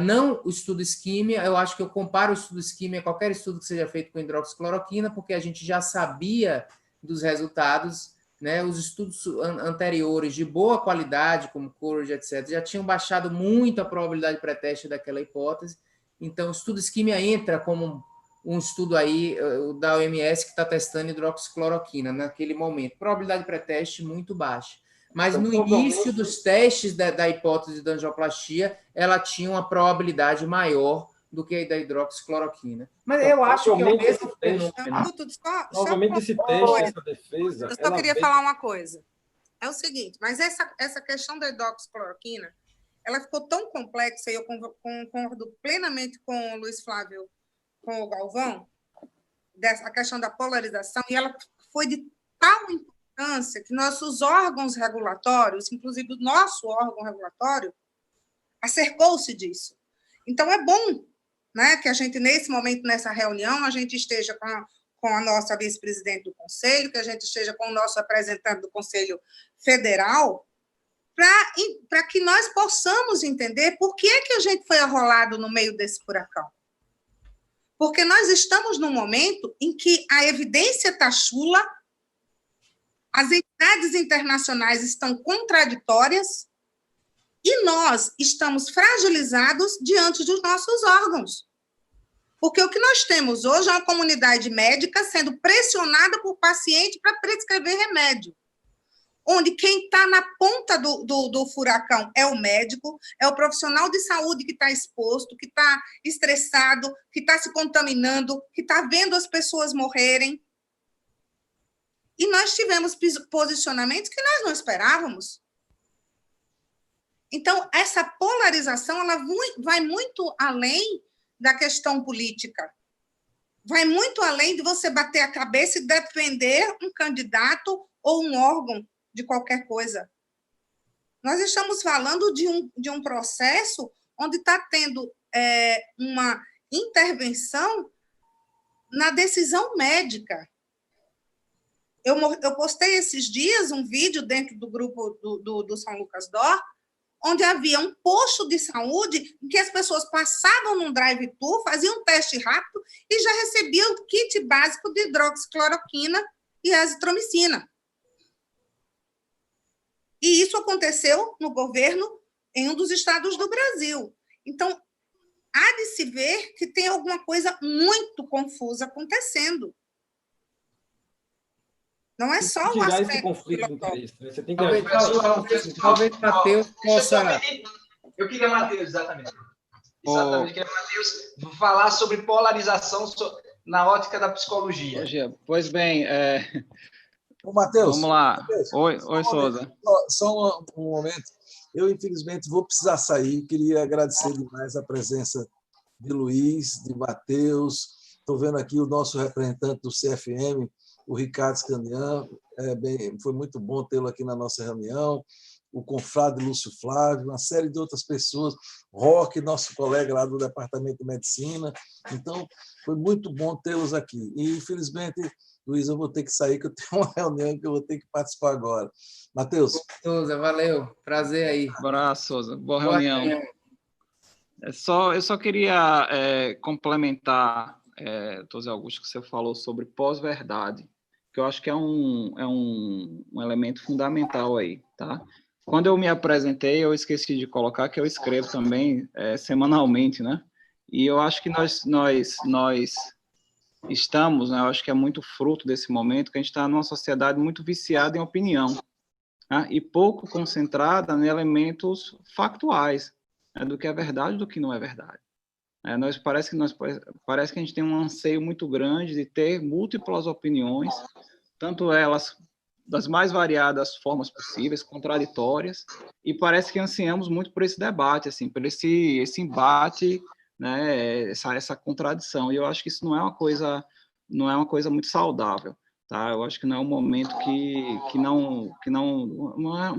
Não o estudo isquímia, eu acho que eu comparo o estudo isquímia a qualquer estudo que seja feito com hidroxicloroquina, porque a gente já sabia dos resultados, né? Os estudos anteriores de boa qualidade, como Courage, etc., já tinham baixado muito a probabilidade pré-teste daquela hipótese. Então, o estudo isquímia entra como um estudo aí da OMS que está testando hidroxicloroquina naquele momento. Probabilidade pré-teste muito baixa. Mas no início dos testes da hipótese da angioplastia, ela tinha uma probabilidade maior do que a da hidroxicloroquina. Mas eu acho que é o mesmo fenômeno. Novamente, esse teste, essa defesa... Eu só queria falar uma coisa. É o seguinte, mas essa questão da hidroxicloroquina, ela ficou tão complexa, e eu concordo plenamente com o Luiz Flávio, com o Galvão, a questão da polarização, e ela foi de tal importância que nossos órgãos regulatórios, inclusive o nosso órgão regulatório, acercou-se disso. Então, é bom, né, que a gente, nesse momento, nessa reunião, a gente esteja com a nossa vice-presidente do Conselho, que a gente esteja com o nosso representante do Conselho Federal, para que nós possamos entender por que a gente foi arrolado no meio desse furacão. Porque nós estamos num momento em que a evidência está chula, as entidades internacionais estão contraditórias e nós estamos fragilizados diante dos nossos órgãos. Porque o que nós temos hoje é uma comunidade médica sendo pressionada por paciente para prescrever remédio, onde quem está na ponta do furacão é o médico, é o profissional de saúde que está exposto, que está estressado, que está se contaminando, que está vendo as pessoas morrerem. E nós tivemos posicionamentos que nós não esperávamos. Então, essa polarização ela vai muito além da questão política. Vai muito além de você bater a cabeça e defender um candidato ou um órgão de qualquer coisa. Nós estamos falando de um processo onde está tendo uma intervenção na decisão médica. Eu postei esses dias um vídeo dentro do grupo do São Lucas D'Or, onde havia um posto de saúde em que as pessoas passavam num drive-thru, faziam um teste rápido e já recebiam o kit básico de hidroxicloroquina e azitromicina. E isso aconteceu no governo em um dos estados do Brasil. Então, há de se ver que tem alguma coisa muito confusa acontecendo. Não é só o aspecto esse conflito de interesse. Você tem que talvez Matheus possa... Eu queria, Matheus, exatamente. Exatamente, queria, Matheus, falar sobre polarização na ótica da psicologia. Pois bem, Matheus, vamos lá. Matheus, Oi, Souza. Só um momento. Eu, infelizmente, vou precisar sair. Queria agradecer demais a presença de Luiz, de Matheus. Estou vendo aqui o nosso representante do CFM, o Ricardo Scanian. Foi muito bom tê-lo aqui na nossa reunião. O confrade Lúcio Flávio, uma série de outras pessoas. Roque, nosso colega lá do Departamento de Medicina. Então, foi muito bom tê-los aqui. E, infelizmente, Luiz, eu vou ter que sair, que eu tenho uma reunião que eu vou ter que participar agora. Matheus. Souza, valeu. Prazer aí. Abraço, Souza. Boa reunião. Eu só queria complementar, José Augusto, que você falou sobre pós-verdade, que eu acho que é um elemento fundamental aí, tá? Quando eu me apresentei, eu esqueci de colocar que eu escrevo também semanalmente, né? E eu acho que nós estamos, né, eu acho que é muito fruto desse momento, que a gente está numa sociedade muito viciada em opinião, né, e pouco concentrada em elementos factuais, né, do que é verdade e do que não é verdade. Parece que a gente tem um anseio muito grande de ter múltiplas opiniões, tanto elas das mais variadas formas possíveis, contraditórias, e parece que ansiamos muito por esse debate, assim, por esse embate, né, essa contradição, e eu acho que isso não é uma coisa muito saudável, tá? Eu acho que não é um momento que não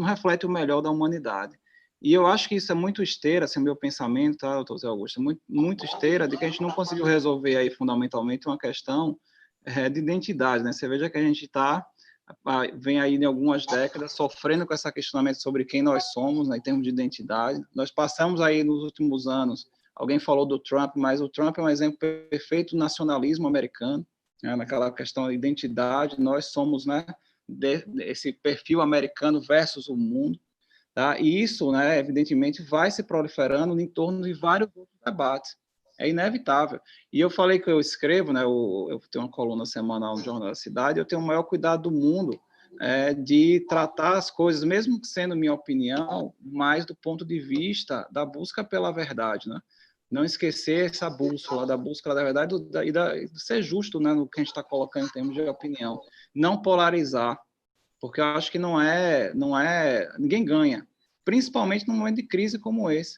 reflete o melhor da humanidade. E eu acho que isso é muito esteira, assim, o meu pensamento, tá, doutor Zé Augusto, muito esteira de que a gente não conseguiu resolver aí fundamentalmente uma questão de identidade, né? Você veja que a gente está vem aí em algumas décadas sofrendo com esse questionamento sobre quem nós somos, né, em termos de identidade. Nós passamos aí nos últimos anos, alguém falou do Trump, mas o Trump é um exemplo perfeito do nacionalismo americano, né, naquela questão da identidade. Nós somos, né, esse perfil americano versus o mundo, tá? E isso, né, evidentemente, vai se proliferando em torno de vários outros debates. É inevitável. E eu falei que eu escrevo, né, eu tenho uma coluna semanal no Jornal da Cidade, eu tenho o maior cuidado do mundo de tratar as coisas, mesmo sendo minha opinião, mais do ponto de vista da busca pela verdade, né? Não esquecer essa bússola, da busca da verdade e de ser justo, né, no que a gente está colocando em termos de opinião. Não polarizar, porque eu acho que ninguém ganha, principalmente num momento de crise como esse.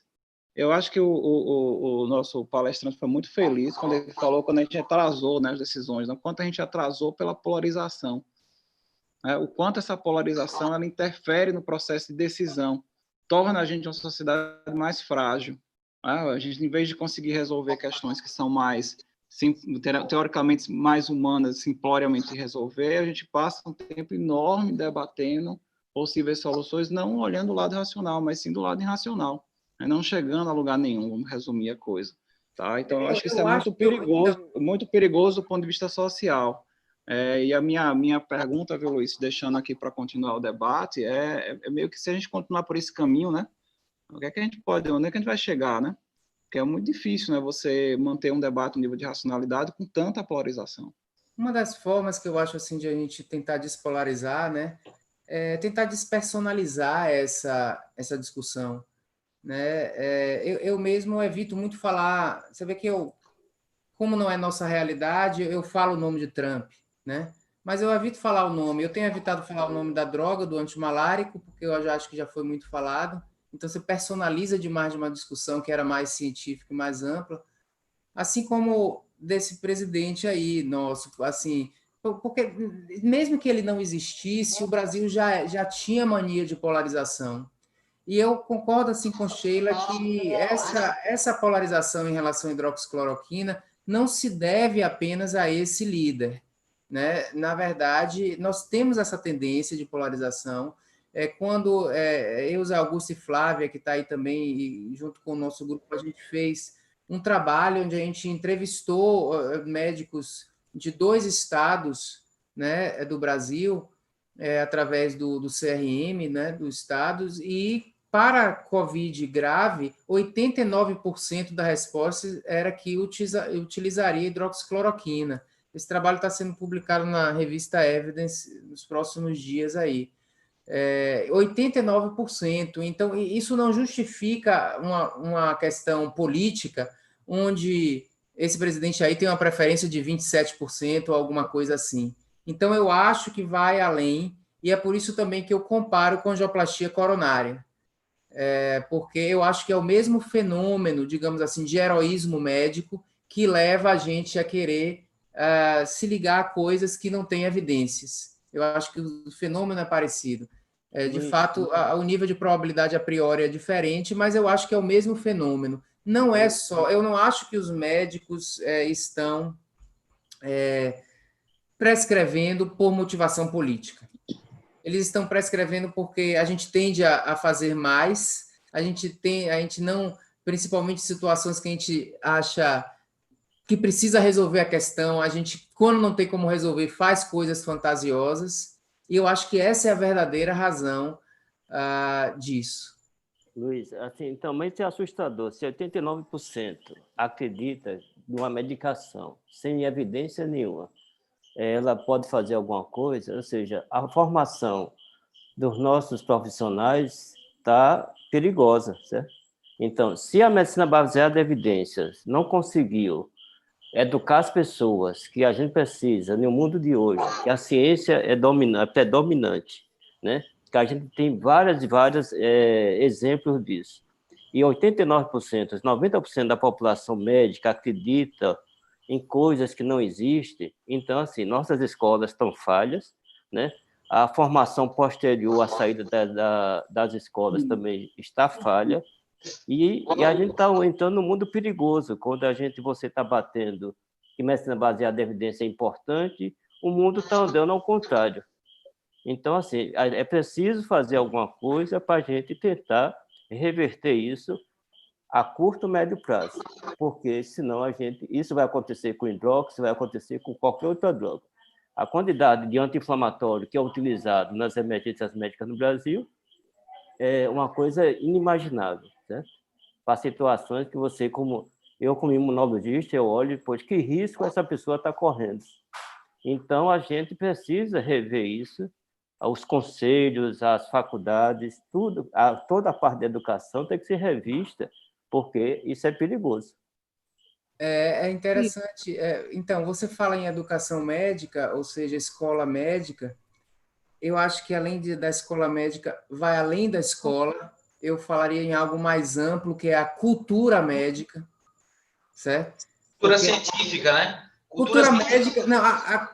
Eu acho que o nosso palestrante foi muito feliz quando ele falou quando a gente atrasou, né, as decisões, né, quanto a gente atrasou pela polarização, né, o quanto essa polarização ela interfere no processo de decisão, torna a gente uma sociedade mais frágil. Né? A gente, em vez de conseguir resolver questões que são mais teoricamente mais humanas, simploriamente resolver, a gente passa um tempo enorme debatendo possíveis soluções, não olhando o lado racional, mas sim do lado irracional, não chegando a lugar nenhum, vamos resumir a coisa. Tá? Então, eu acho que isso é muito perigoso do ponto de vista social. E a minha pergunta, viu, Luiz, deixando aqui para continuar o debate, é meio que se a gente continuar por esse caminho, né? O que é que a gente pode, onde é que a gente vai chegar, né? Porque é muito difícil, né, você manter um debate, um nível de racionalidade com tanta polarização. Uma das formas que eu acho assim de a gente tentar despolarizar, né, é tentar despersonalizar essa discussão, né? Eu mesmo evito muito falar. Você vê que como não é nossa realidade, eu falo o nome de Trump, né? Mas eu evito falar o nome. Eu tenho evitado falar o nome da droga, do antimalárico, porque eu já acho que já foi muito falado. Então, você personaliza demais de uma discussão que era mais científica e mais ampla, assim como desse presidente aí, nosso, assim, porque mesmo que ele não existisse, o Brasil já tinha mania de polarização. E eu concordo assim com Sheila que essa polarização em relação à hidroxicloroquina não se deve apenas a esse líder, né? Na verdade, nós temos essa tendência de polarização. Quando eu, Zé Augusto e Flávia, que está aí também, e junto com o nosso grupo, a gente fez um trabalho onde a gente entrevistou médicos de 2 estados, né, do Brasil, através do CRM, né, dos estados, e para COVID grave, 89% da resposta era que utilizaria hidroxicloroquina. Esse trabalho está sendo publicado na revista Evidence nos próximos dias aí. 89%. Então, isso não justifica uma questão política onde esse presidente aí tem uma preferência de 27% ou alguma coisa assim. Então, eu acho que vai além, e é por isso também que eu comparo com angioplastia coronária. Porque eu acho que é o mesmo fenômeno, digamos assim, de heroísmo médico que leva a gente a querer se ligar a coisas que não têm evidências. Eu acho que o fenômeno é parecido. De fato, o nível de probabilidade a priori é diferente, mas eu acho que é o mesmo fenômeno. Não é só... Eu não acho que os médicos estão prescrevendo por motivação política. Eles estão prescrevendo porque a gente tende a fazer mais, a gente não, principalmente situações que a gente acha que precisa resolver a questão, a gente, quando não tem como resolver, faz coisas fantasiosas, e eu acho que essa é a verdadeira razão disso. Luiz, assim, também é assustador, se 89% acredita numa medicação sem evidência nenhuma, ela pode fazer alguma coisa, ou seja, a formação dos nossos profissionais está perigosa, certo? Então, se a medicina baseada em evidências não conseguiu educar as pessoas que a gente precisa no mundo de hoje, que a ciência é predominante, né? Que a gente tem vários exemplos disso. E 89%, 90% da população médica acredita em coisas que não existem. Então, assim, nossas escolas estão falhas, né? A formação posterior à saída das escolas também está falha, e a gente está entrando num mundo perigoso, quando você está batendo que medicina baseada em evidência é importante, o mundo está andando ao contrário. Então, assim, é preciso fazer alguma coisa para a gente tentar reverter isso a curto, médio prazo, porque senão isso vai acontecer com hidrox, vai acontecer com qualquer outra droga. A quantidade de anti-inflamatório que é utilizado nas emergências médicas no Brasil é uma coisa inimaginável, certo? Para situações que você, como imunologista, eu olho, pois que risco essa pessoa está correndo. Então, a gente precisa rever isso, os conselhos, as faculdades, toda a parte da educação tem que ser revista, porque isso é perigoso. É interessante. Então, você fala em educação médica, ou seja, escola médica. Eu acho que, além da escola médica, vai além da escola. Eu falaria em algo mais amplo, que é a cultura médica, certo? Cultura científica, né? Cultura médica, não,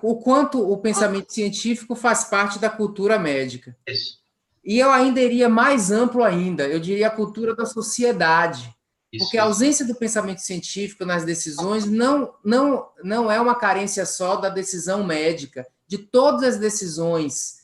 o quanto o pensamento científico faz parte da cultura médica. Isso. E eu ainda iria mais amplo ainda, eu diria a cultura da sociedade. Porque a ausência do pensamento científico nas decisões não é uma carência só da decisão médica, de todas as decisões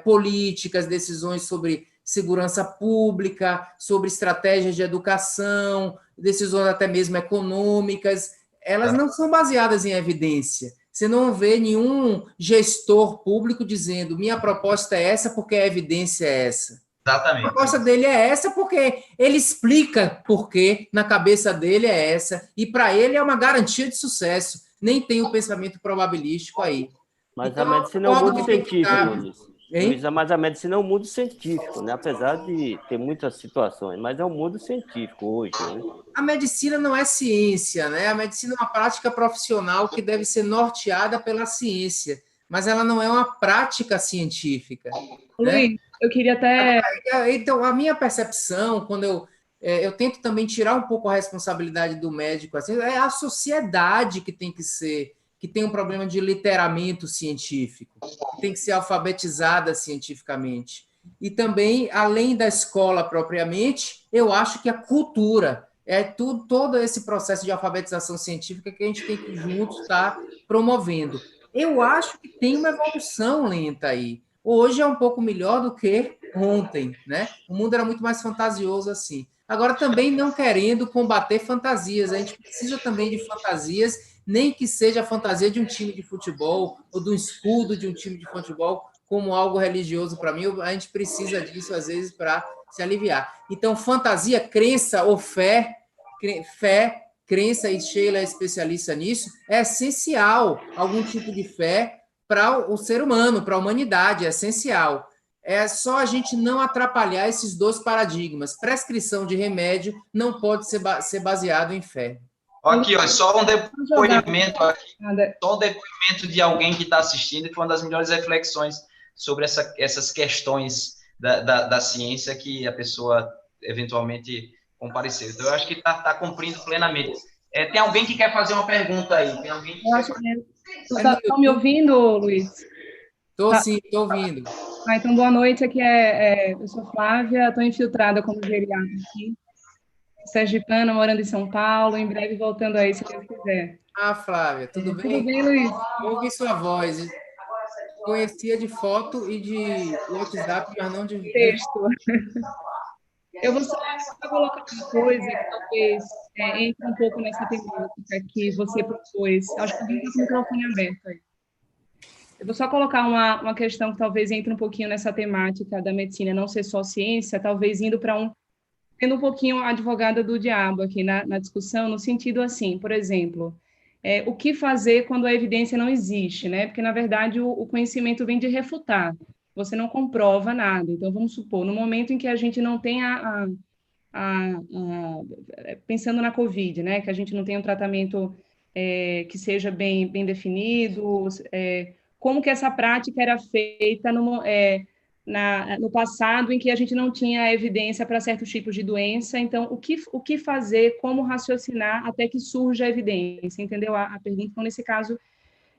políticas, decisões sobre segurança pública, sobre estratégias de educação, decisões até mesmo econômicas, elas não são baseadas em evidência. Você não vê nenhum gestor público dizendo minha proposta é essa porque a evidência é essa. Exatamente. A proposta dele é essa porque ele explica por quê, na cabeça dele é essa, e para ele é uma garantia de sucesso. Nem tem o pensamento probabilístico aí. Mas então, a medicina é um mundo científico, Luísa. Mas a medicina é um mundo científico, né? Apesar de ter muitas situações, mas é um mundo científico hoje, né? A medicina não é ciência, né? A medicina é uma prática profissional que deve ser norteada pela ciência, mas ela não é uma prática científica. Luiz, né? Eu queria até... Então, a minha percepção, quando eu tento também tirar um pouco a responsabilidade do médico, assim, é a sociedade que tem que ser, que tem um problema de letramento científico, que tem que ser alfabetizada cientificamente. E também, além da escola propriamente, eu acho que a cultura todo esse processo de alfabetização científica que a gente tem que juntos estar promovendo. Eu acho que tem uma evolução lenta aí. Hoje é um pouco melhor do que ontem, né? O mundo era muito mais fantasioso assim. Agora, também não querendo combater fantasias. A gente precisa também de fantasias, nem que seja a fantasia de um time de futebol ou do escudo de um time de futebol como algo religioso para mim. A gente precisa disso, às vezes, para se aliviar. Então, fantasia, crença ou fé, crença, e Sheila é especialista nisso, é essencial. Algum tipo de fé para o ser humano, para a humanidade, é essencial. É só a gente não atrapalhar esses dois paradigmas. Prescrição de remédio não pode ser baseado em fé. Aqui, ó, só um depoimento de alguém que está assistindo, que foi uma das melhores reflexões sobre essas questões da ciência que a pessoa eventualmente compareceu. Então, eu acho que está cumprindo plenamente. Tem alguém que quer fazer uma pergunta aí? Tem alguém que Estão me ouvindo, Luiz? Estou sim, estou ouvindo. Então, boa noite. Aqui eu sou Flávia, estou infiltrada como geriatra aqui. Sergipana, morando em São Paulo, em breve voltando aí, se Deus quiser. Flávia, tudo bem? Tudo bem, Luiz? Ouvi sua voz. Conhecia de foto e de WhatsApp, mas não de texto. Eu vou só colocar uma coisa que talvez entre um pouco nessa temática que você propôs. Acho que alguém está com o microfone aberto aí. Eu vou só colocar uma questão que talvez entre um pouquinho nessa temática da medicina não ser só ciência, talvez indo para sendo um pouquinho a advogada do diabo aqui na discussão, no sentido assim, por exemplo, o que fazer quando a evidência não existe, né? Porque, na verdade, o conhecimento vem de refutar, você não comprova nada. Então, vamos supor, no momento em que a gente não tem pensando na Covid, né? Que a gente não tem um tratamento que seja bem definido, como que essa prática era feita no passado, em que a gente não tinha evidência para certos tipos de doença. Então, o que fazer, como raciocinar até que surja a evidência, entendeu a pergunta? Então, nesse caso,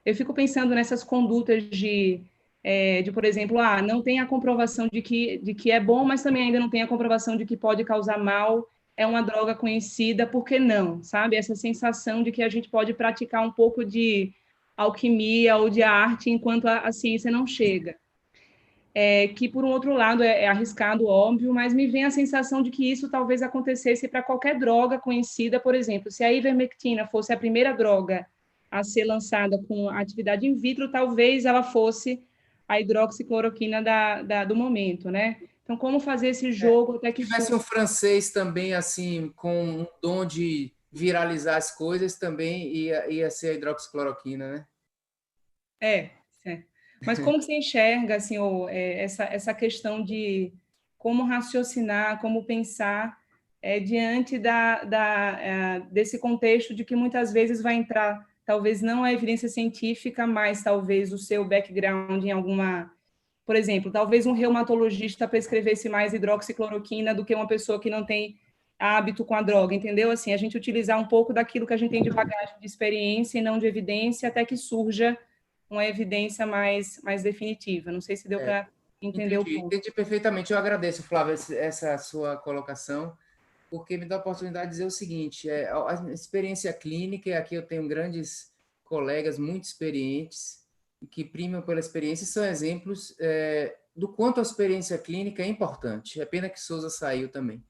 eu fico pensando nessas condutas de por exemplo, não tem a comprovação de que é bom, mas também ainda não tem a comprovação de que pode causar mal, é uma droga conhecida, por que não? Sabe? Essa sensação de que a gente pode praticar um pouco de alquimia ou de arte enquanto a ciência não chega. que, por um outro lado, é arriscado, óbvio, mas me vem a sensação de que isso talvez acontecesse para qualquer droga conhecida. Por exemplo, se a ivermectina fosse a primeira droga a ser lançada com atividade in vitro, talvez ela fosse a hidroxicloroquina do momento, né? Então, como fazer esse jogo até que... Se tivesse um francês também, assim, com um dom de viralizar as coisas, também ia ser a hidroxicloroquina, né? É. Mas como você enxerga assim, essa questão de como raciocinar, como pensar diante desse contexto de que muitas vezes vai entrar, talvez não a evidência científica, mas talvez o seu background em alguma... Por exemplo, talvez um reumatologista prescrevesse mais hidroxicloroquina do que uma pessoa que não tem hábito com a droga, entendeu? Assim, a gente utilizar um pouco daquilo que a gente tem de bagagem de experiência e não de evidência, até que surja uma evidência mais definitiva. Não sei se deu para entender o ponto. Entendi perfeitamente. Eu agradeço, Flávia, essa sua colocação, porque me dá a oportunidade de dizer o seguinte, a experiência clínica, e aqui eu tenho grandes colegas muito experientes, que primam pela experiência, são exemplos do quanto a experiência clínica é importante. É pena que Souza saiu também.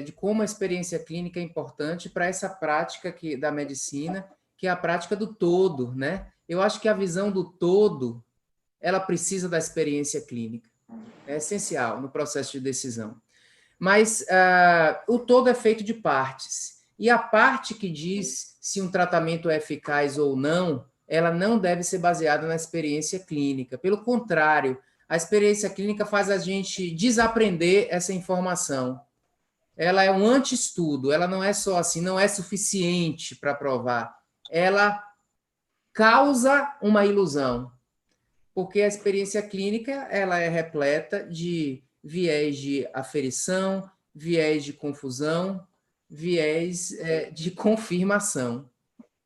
De como a experiência clínica é importante para essa prática da medicina, que é a prática do todo, né? Eu acho que a visão do todo, ela precisa da experiência clínica. É essencial no processo de decisão. Mas o todo é feito de partes. E a parte que diz se um tratamento é eficaz ou não, ela não deve ser baseada na experiência clínica. Pelo contrário, a experiência clínica faz a gente desaprender essa informação. Ela é um anti-estudo, ela não é só assim, não é suficiente para provar. Ela causa uma ilusão, porque a experiência clínica ela é repleta de viés de aferição, viés de confusão, viés de confirmação,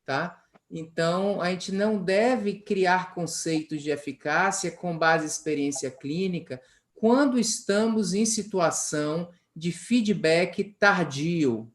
tá? Então, a gente não deve criar conceitos de eficácia com base em experiência clínica quando estamos em situação de feedback tardio.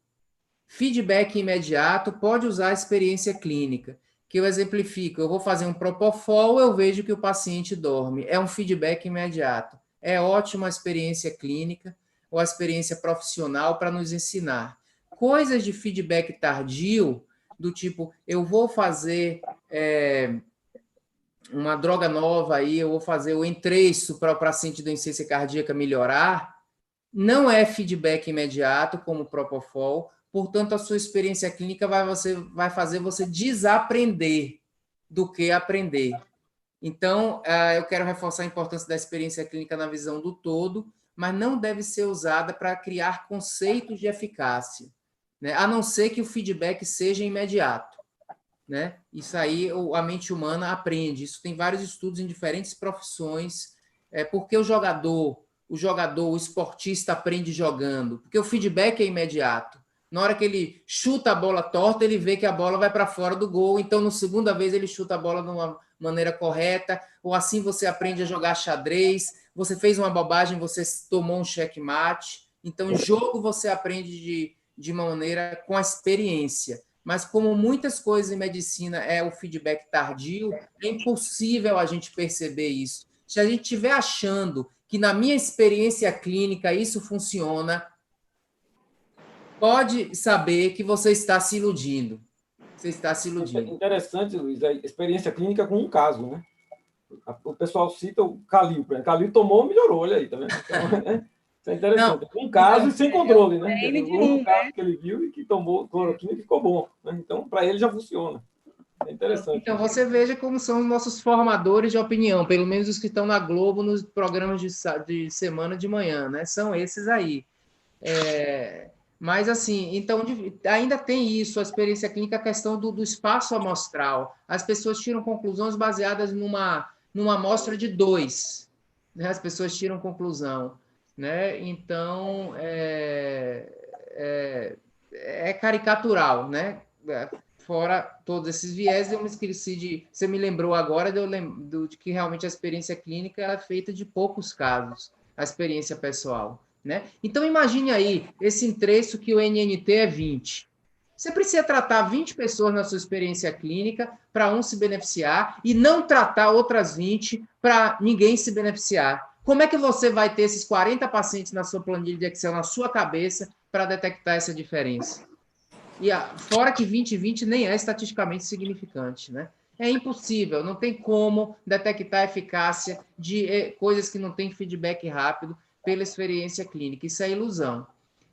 Feedback imediato pode usar a experiência clínica, que eu exemplifico. Eu vou fazer um propofol, eu vejo que o paciente dorme. É um feedback imediato. É ótima a experiência clínica ou a experiência profissional para nos ensinar. Coisas de feedback tardio, do tipo, eu vou fazer uma droga nova aí, eu vou fazer o entreiço para o paciente de insuficiência cardíaca melhorar, não é feedback imediato, como o propofol, portanto, a sua experiência clínica vai fazer você desaprender do que aprender. Então, eu quero reforçar a importância da experiência clínica na visão do todo, mas não deve ser usada para criar conceitos de eficácia, né? A não ser que o feedback seja imediato, né? Isso aí a mente humana aprende. Isso tem vários estudos em diferentes profissões. Porque o esportista aprende jogando, porque o feedback é imediato. Na hora que ele chuta a bola torta, ele vê que a bola vai para fora do gol, então, na segunda vez, ele chuta a bola de uma maneira correta, ou assim você aprende a jogar xadrez, você fez uma bobagem, você tomou um checkmate. Então, em jogo, você aprende de uma maneira com a experiência. Mas, como muitas coisas em medicina é o feedback tardio, é impossível a gente perceber isso. Se a gente estiver achando que na minha experiência clínica isso funciona, pode saber que você está se iludindo. Você está se iludindo. É interessante, Luiz, a experiência clínica com um caso, né? O pessoal cita o Calil, por exemplo. Calil tomou, melhorou, olha aí, tá vendo? Então, isso é interessante. Um caso e sem controle, né? Um caso que ele viu e que tomou cloroquina e ficou bom, né? Então, para ele já funciona. É interessante. Então, você veja como são os nossos formadores de opinião, pelo menos os que estão na Globo nos programas de semana de manhã, né? São esses aí. Mas, assim, então, ainda tem isso, a experiência clínica, a questão do espaço amostral. As pessoas tiram conclusões baseadas numa amostra de 2, né? As pessoas tiram conclusão, né? Então, é caricatural, né? Fora todos esses viés, eu me esqueci de... Você me lembrou agora de que realmente a experiência clínica é feita de poucos casos, a experiência pessoal, né? Então, imagine aí esse entresso que o NNT é 20. Você precisa tratar 20 pessoas na sua experiência clínica para um se beneficiar e não tratar outras 20 para ninguém se beneficiar. Como é que você vai ter esses 40 pacientes na sua planilha de Excel, na sua cabeça, para detectar essa diferença? E fora que 20/20 nem é estatisticamente significante, né? É impossível, não tem como detectar a eficácia de coisas que não têm feedback rápido pela experiência clínica. Isso é ilusão.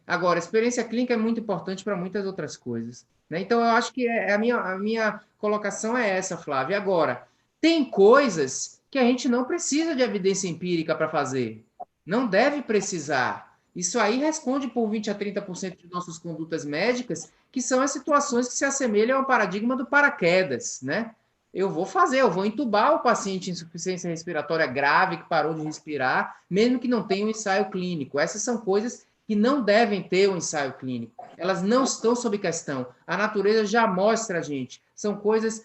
Agora, a experiência clínica é muito importante para muitas outras coisas, né? Então, eu acho que a minha colocação é essa, Flávia. Agora, tem coisas que a gente não precisa de evidência empírica para fazer. Não deve precisar. Isso aí responde por 20 a 30% de nossas condutas médicas, que são as situações que se assemelham ao paradigma do paraquedas, né? Eu vou entubar o paciente em insuficiência respiratória grave que parou de respirar, mesmo que não tenha um ensaio clínico. Essas são coisas que não devem ter um ensaio clínico. Elas não estão sob questão. A natureza já mostra a gente. São coisas,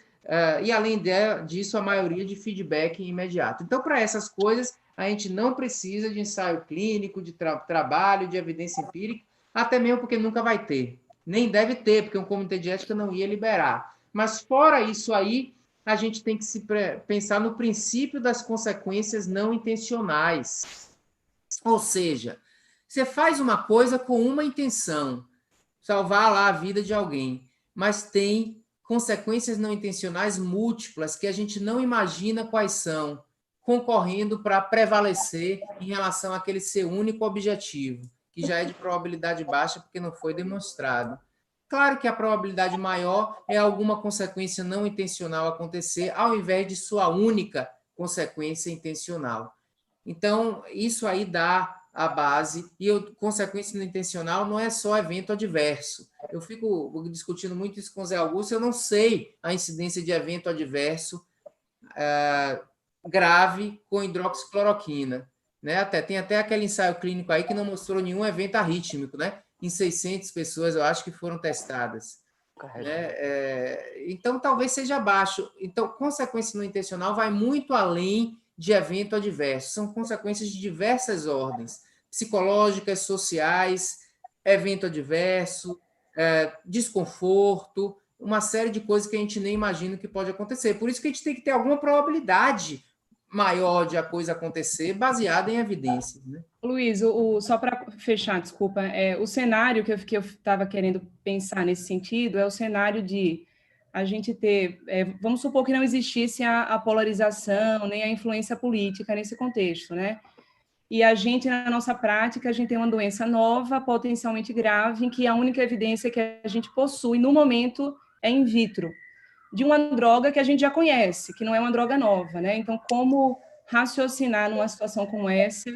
e além disso, a maioria de feedback imediato. Então, para essas coisas, a gente não precisa de ensaio clínico, de trabalho, de evidência empírica, até mesmo porque nunca vai ter. Nem deve ter, porque um comitê de ética não ia liberar. Mas, fora isso aí, a gente tem que pensar no princípio das consequências não intencionais. Ou seja, você faz uma coisa com uma intenção, salvar lá a vida de alguém, mas tem consequências não intencionais múltiplas que a gente não imagina quais são, concorrendo para prevalecer em relação àquele seu único objetivo, que já é de probabilidade baixa porque não foi demonstrado. Claro que a probabilidade maior é alguma consequência não intencional acontecer, ao invés de sua única consequência intencional. Então, isso aí dá a base, e consequência não intencional não é só evento adverso. Eu fico discutindo muito isso com o Zé Augusto, eu não sei a incidência de evento adverso grave com hidroxicloroquina, né? Tem até aquele ensaio clínico aí que não mostrou nenhum evento arrítmico, né? Em 600 pessoas, eu acho que foram testadas. Né? Então, talvez seja baixo. Então, consequência não intencional vai muito além de evento adverso. São consequências de diversas ordens, psicológicas, sociais, evento adverso, desconforto, uma série de coisas que a gente nem imagina que pode acontecer. Por isso que a gente tem que ter alguma probabilidade maior de a coisa acontecer, baseada em evidências. Né? Luiz, só para fechar, desculpa, o cenário que eu estava querendo pensar nesse sentido é o cenário de a gente ter, vamos supor que não existisse a polarização, nem a influência política nesse contexto, né? E a gente, na nossa prática, a gente tem uma doença nova, potencialmente grave, em que a única evidência que a gente possui, no momento, é in vitro, de uma droga que a gente já conhece, que não é uma droga nova, né? Então, como raciocinar numa situação como essa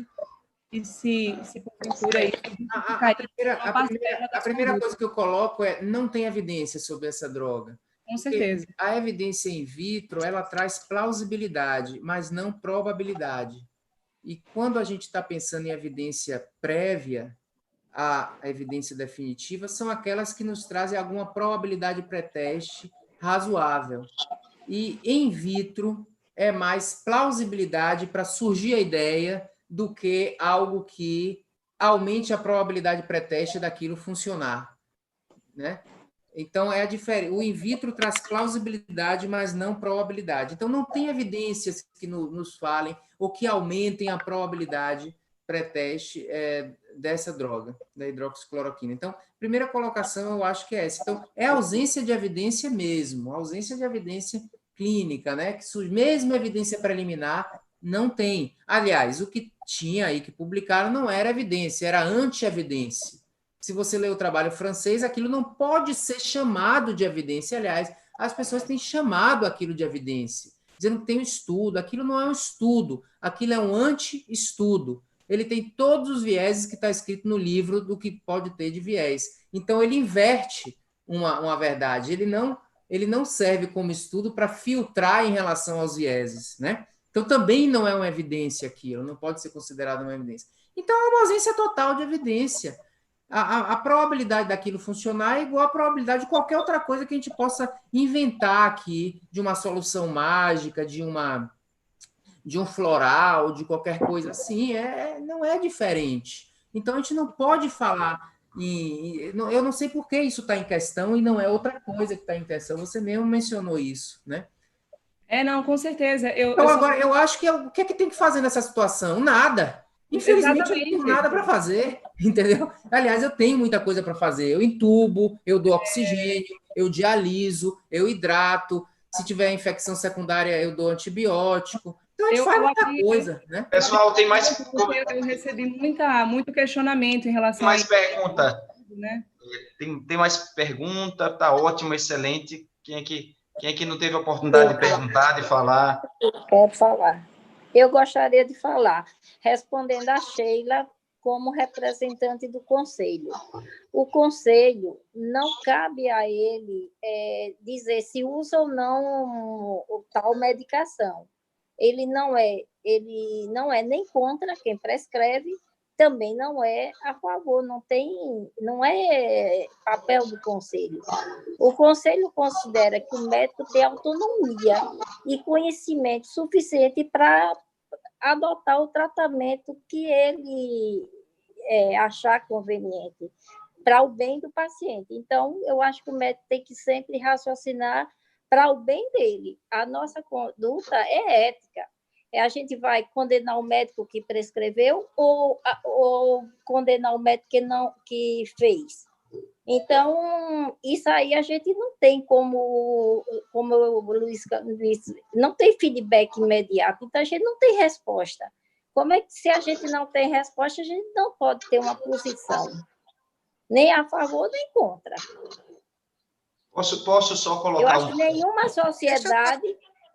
e se porventura isso... A primeira coisa que eu coloco é não tem evidência sobre essa droga. Com certeza. Porque a evidência in vitro, ela traz plausibilidade, mas não probabilidade. E quando a gente está pensando em evidência prévia, a evidência definitiva, são aquelas que nos trazem alguma probabilidade pré-teste razoável. E in vitro é mais plausibilidade para surgir a ideia do que algo que aumente a probabilidade pré-teste daquilo funcionar. Né? Então, é a diferença. O in vitro traz plausibilidade, mas não probabilidade. Então, não tem evidências que nos falem ou que aumentem a probabilidade pré-teste dessa droga, da hidroxicloroquina. Então, primeira colocação, eu acho que é essa. Então, é ausência de evidência mesmo, ausência de evidência clínica, né? Que mesmo evidência preliminar não tem. Aliás, o que tinha aí que publicaram não era evidência, era anti-evidência. Se você lê o trabalho francês, aquilo não pode ser chamado de evidência. Aliás, as pessoas têm chamado aquilo de evidência, dizendo que tem um estudo. Aquilo não é um estudo, aquilo é um anti-estudo. Ele tem todos os vieses que está escrito no livro do que pode ter de viés. Então, ele inverte uma verdade. Ele não serve como estudo para filtrar em relação aos vieses. Né? Então, também não é uma evidência aquilo, não pode ser considerado uma evidência. Então, é uma ausência total de evidência. A probabilidade daquilo funcionar é igual à probabilidade de qualquer outra coisa que a gente possa inventar aqui, de uma solução mágica, de um floral, de qualquer coisa assim, não é diferente. Então, a gente não pode falar... eu não sei por que isso está em questão e não é outra coisa que está em questão. Você mesmo mencionou isso, né? Não, com certeza. Então, agora, eu acho que o que é que tem que fazer nessa situação? Nada. Infelizmente, eu não tenho nada para fazer, entendeu? Aliás, eu tenho muita coisa para fazer. Eu entubo, eu dou oxigênio, eu dialiso, eu hidrato. Se tiver infecção secundária, eu dou antibiótico. Então, a gente faz muita coisa, né? Pessoal, tem mais... Eu recebi muito questionamento em relação a isso. Tem mais pergunta? Né? Tem mais pergunta? Tá ótimo, excelente. Quem é que não teve a oportunidade de perguntar, de falar? Quero falar. Eu gostaria de falar, respondendo a Sheila como representante do Conselho. O Conselho, não cabe a ele dizer se usa ou não tal medicação. Ele não é nem contra quem prescreve, também não é a favor, não é papel do Conselho. O Conselho considera que o médico tem autonomia e conhecimento suficiente para adotar o tratamento que ele achar conveniente para o bem do paciente. Então, eu acho que o médico tem que sempre raciocinar para o bem dele. A nossa conduta é ética. A gente vai condenar o médico que prescreveu ou condenar o médico que fez. Então, isso aí a gente não tem como o Luiz disse, não tem feedback imediato, então a gente não tem resposta. Como é que, se a gente não tem resposta, a gente não pode ter uma posição, nem a favor, nem contra. Posso só colocar... Eu acho que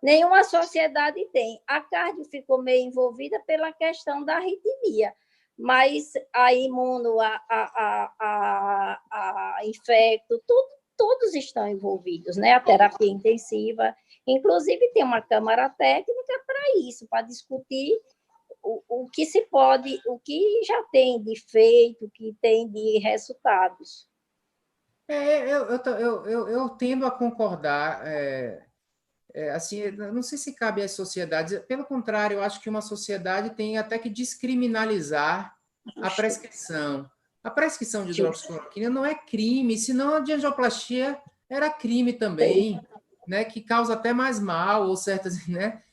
nenhuma sociedade tem. A cardio ficou meio envolvida pela questão da arritmia, mas a imuno, a infecto, todos estão envolvidos, né? A terapia intensiva, inclusive tem uma câmara técnica para isso, para discutir o que se pode, o que já tem de feito, o que tem de resultados. Eu tendo a concordar. Assim, eu não sei se cabe às sociedades, pelo contrário, eu acho que uma sociedade tem até que descriminalizar a prescrição. A prescrição de hidroxicloroquina não é crime, senão a de angioplastia era crime também, né, que causa até mais mal, ou certas, né?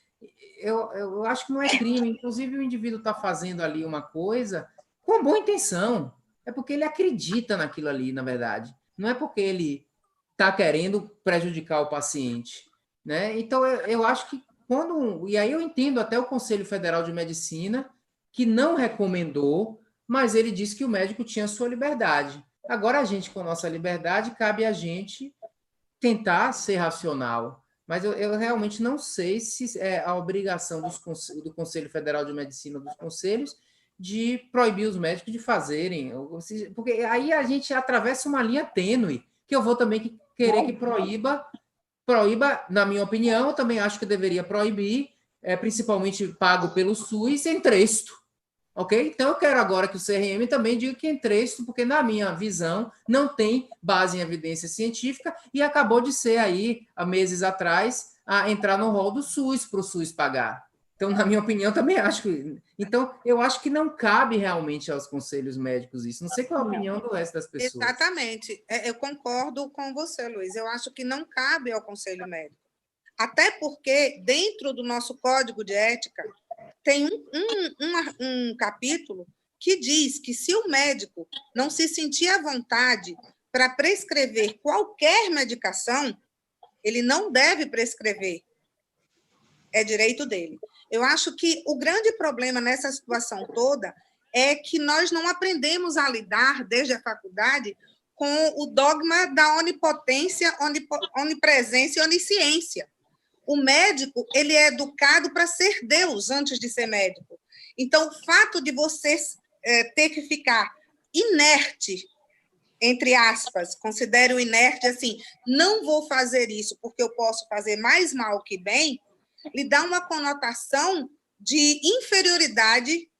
Eu acho que não é crime, inclusive o indivíduo está fazendo ali uma coisa com boa intenção, é porque ele acredita naquilo ali, na verdade, não é porque ele está querendo prejudicar o paciente. Né? Então, eu acho que e aí eu entendo até o Conselho Federal de Medicina, que não recomendou, mas ele disse que o médico tinha sua liberdade. Agora, a gente, com nossa liberdade, cabe a gente tentar ser racional. Mas eu realmente não sei se é a obrigação do Conselho Federal de Medicina, dos conselhos, de proibir os médicos de fazerem. Porque aí a gente atravessa uma linha tênue, que eu vou também querer que proíba, na minha opinião, eu também acho que deveria proibir, principalmente pago pelo SUS, Entresto. Ok? Então, eu quero agora que o CRM também diga que Entresto, porque, na minha visão, não tem base em evidência científica e acabou de ser aí, há meses atrás, a entrar no rol do SUS, para o SUS pagar. Então, na minha opinião, também acho que... Então, eu acho que não cabe realmente aos conselhos médicos isso. Não sei qual é a opinião do resto das pessoas. Exatamente. Eu concordo com você, Luiz. Eu acho que não cabe ao conselho médico. Até porque, dentro do nosso código de ética, tem um capítulo que diz que se o médico não se sentir à vontade para prescrever qualquer medicação, ele não deve prescrever. É direito dele. Eu acho que o grande problema nessa situação toda é que nós não aprendemos a lidar, desde a faculdade, com o dogma da onipotência, onipresença e onisciência. O médico, ele é educado para ser Deus antes de ser médico. Então, o fato de você ter que ficar inerte, entre aspas, considero inerte assim, não vou fazer isso porque eu posso fazer mais mal que bem, lhe dá uma conotação de inferioridade,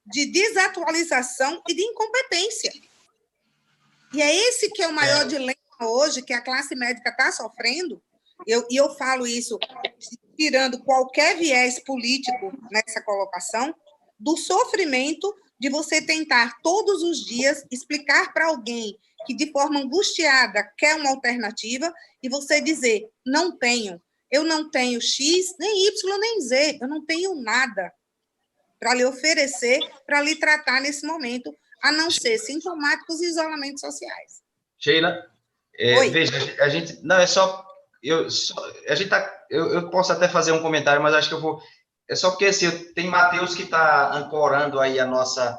de desatualização e de incompetência. E é esse que é o maior dilema hoje que a classe médica está sofrendo, e eu falo isso tirando qualquer viés político nessa colocação, do sofrimento de você tentar todos os dias explicar para alguém que de forma angustiada quer uma alternativa e você dizer, não tenho. eu não tenho X, nem Y, nem Z, eu não tenho nada para lhe oferecer, para lhe tratar nesse momento, a não ser sintomáticos e isolamentos sociais. Sheila, veja, a gente, não, eu posso até fazer um comentário, mas acho que eu vou, é só porque assim, tem Matheus que está ancorando aí a nossa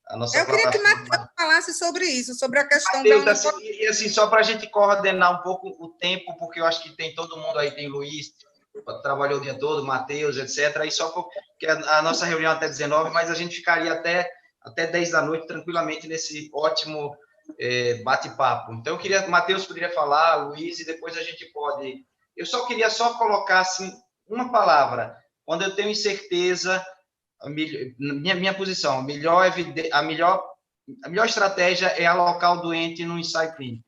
eu queria que Matheus falasse sobre isso, sobre a questão Mateus, da... E assim, só para a gente coordenar um pouco o tempo, porque eu acho que tem todo mundo aí, tem Luiz, trabalhou o dia todo, Matheus, etc. Aí só porque a nossa reunião até 19, mas a gente ficaria até 10 da noite tranquilamente nesse ótimo bate-papo. Então, eu queria, Matheus poderia falar, Luiz, e depois a gente pode... Eu queria colocar assim, uma palavra. Quando eu tenho incerteza, minha posição, a melhor estratégia é alocar o doente no ensaio clínico.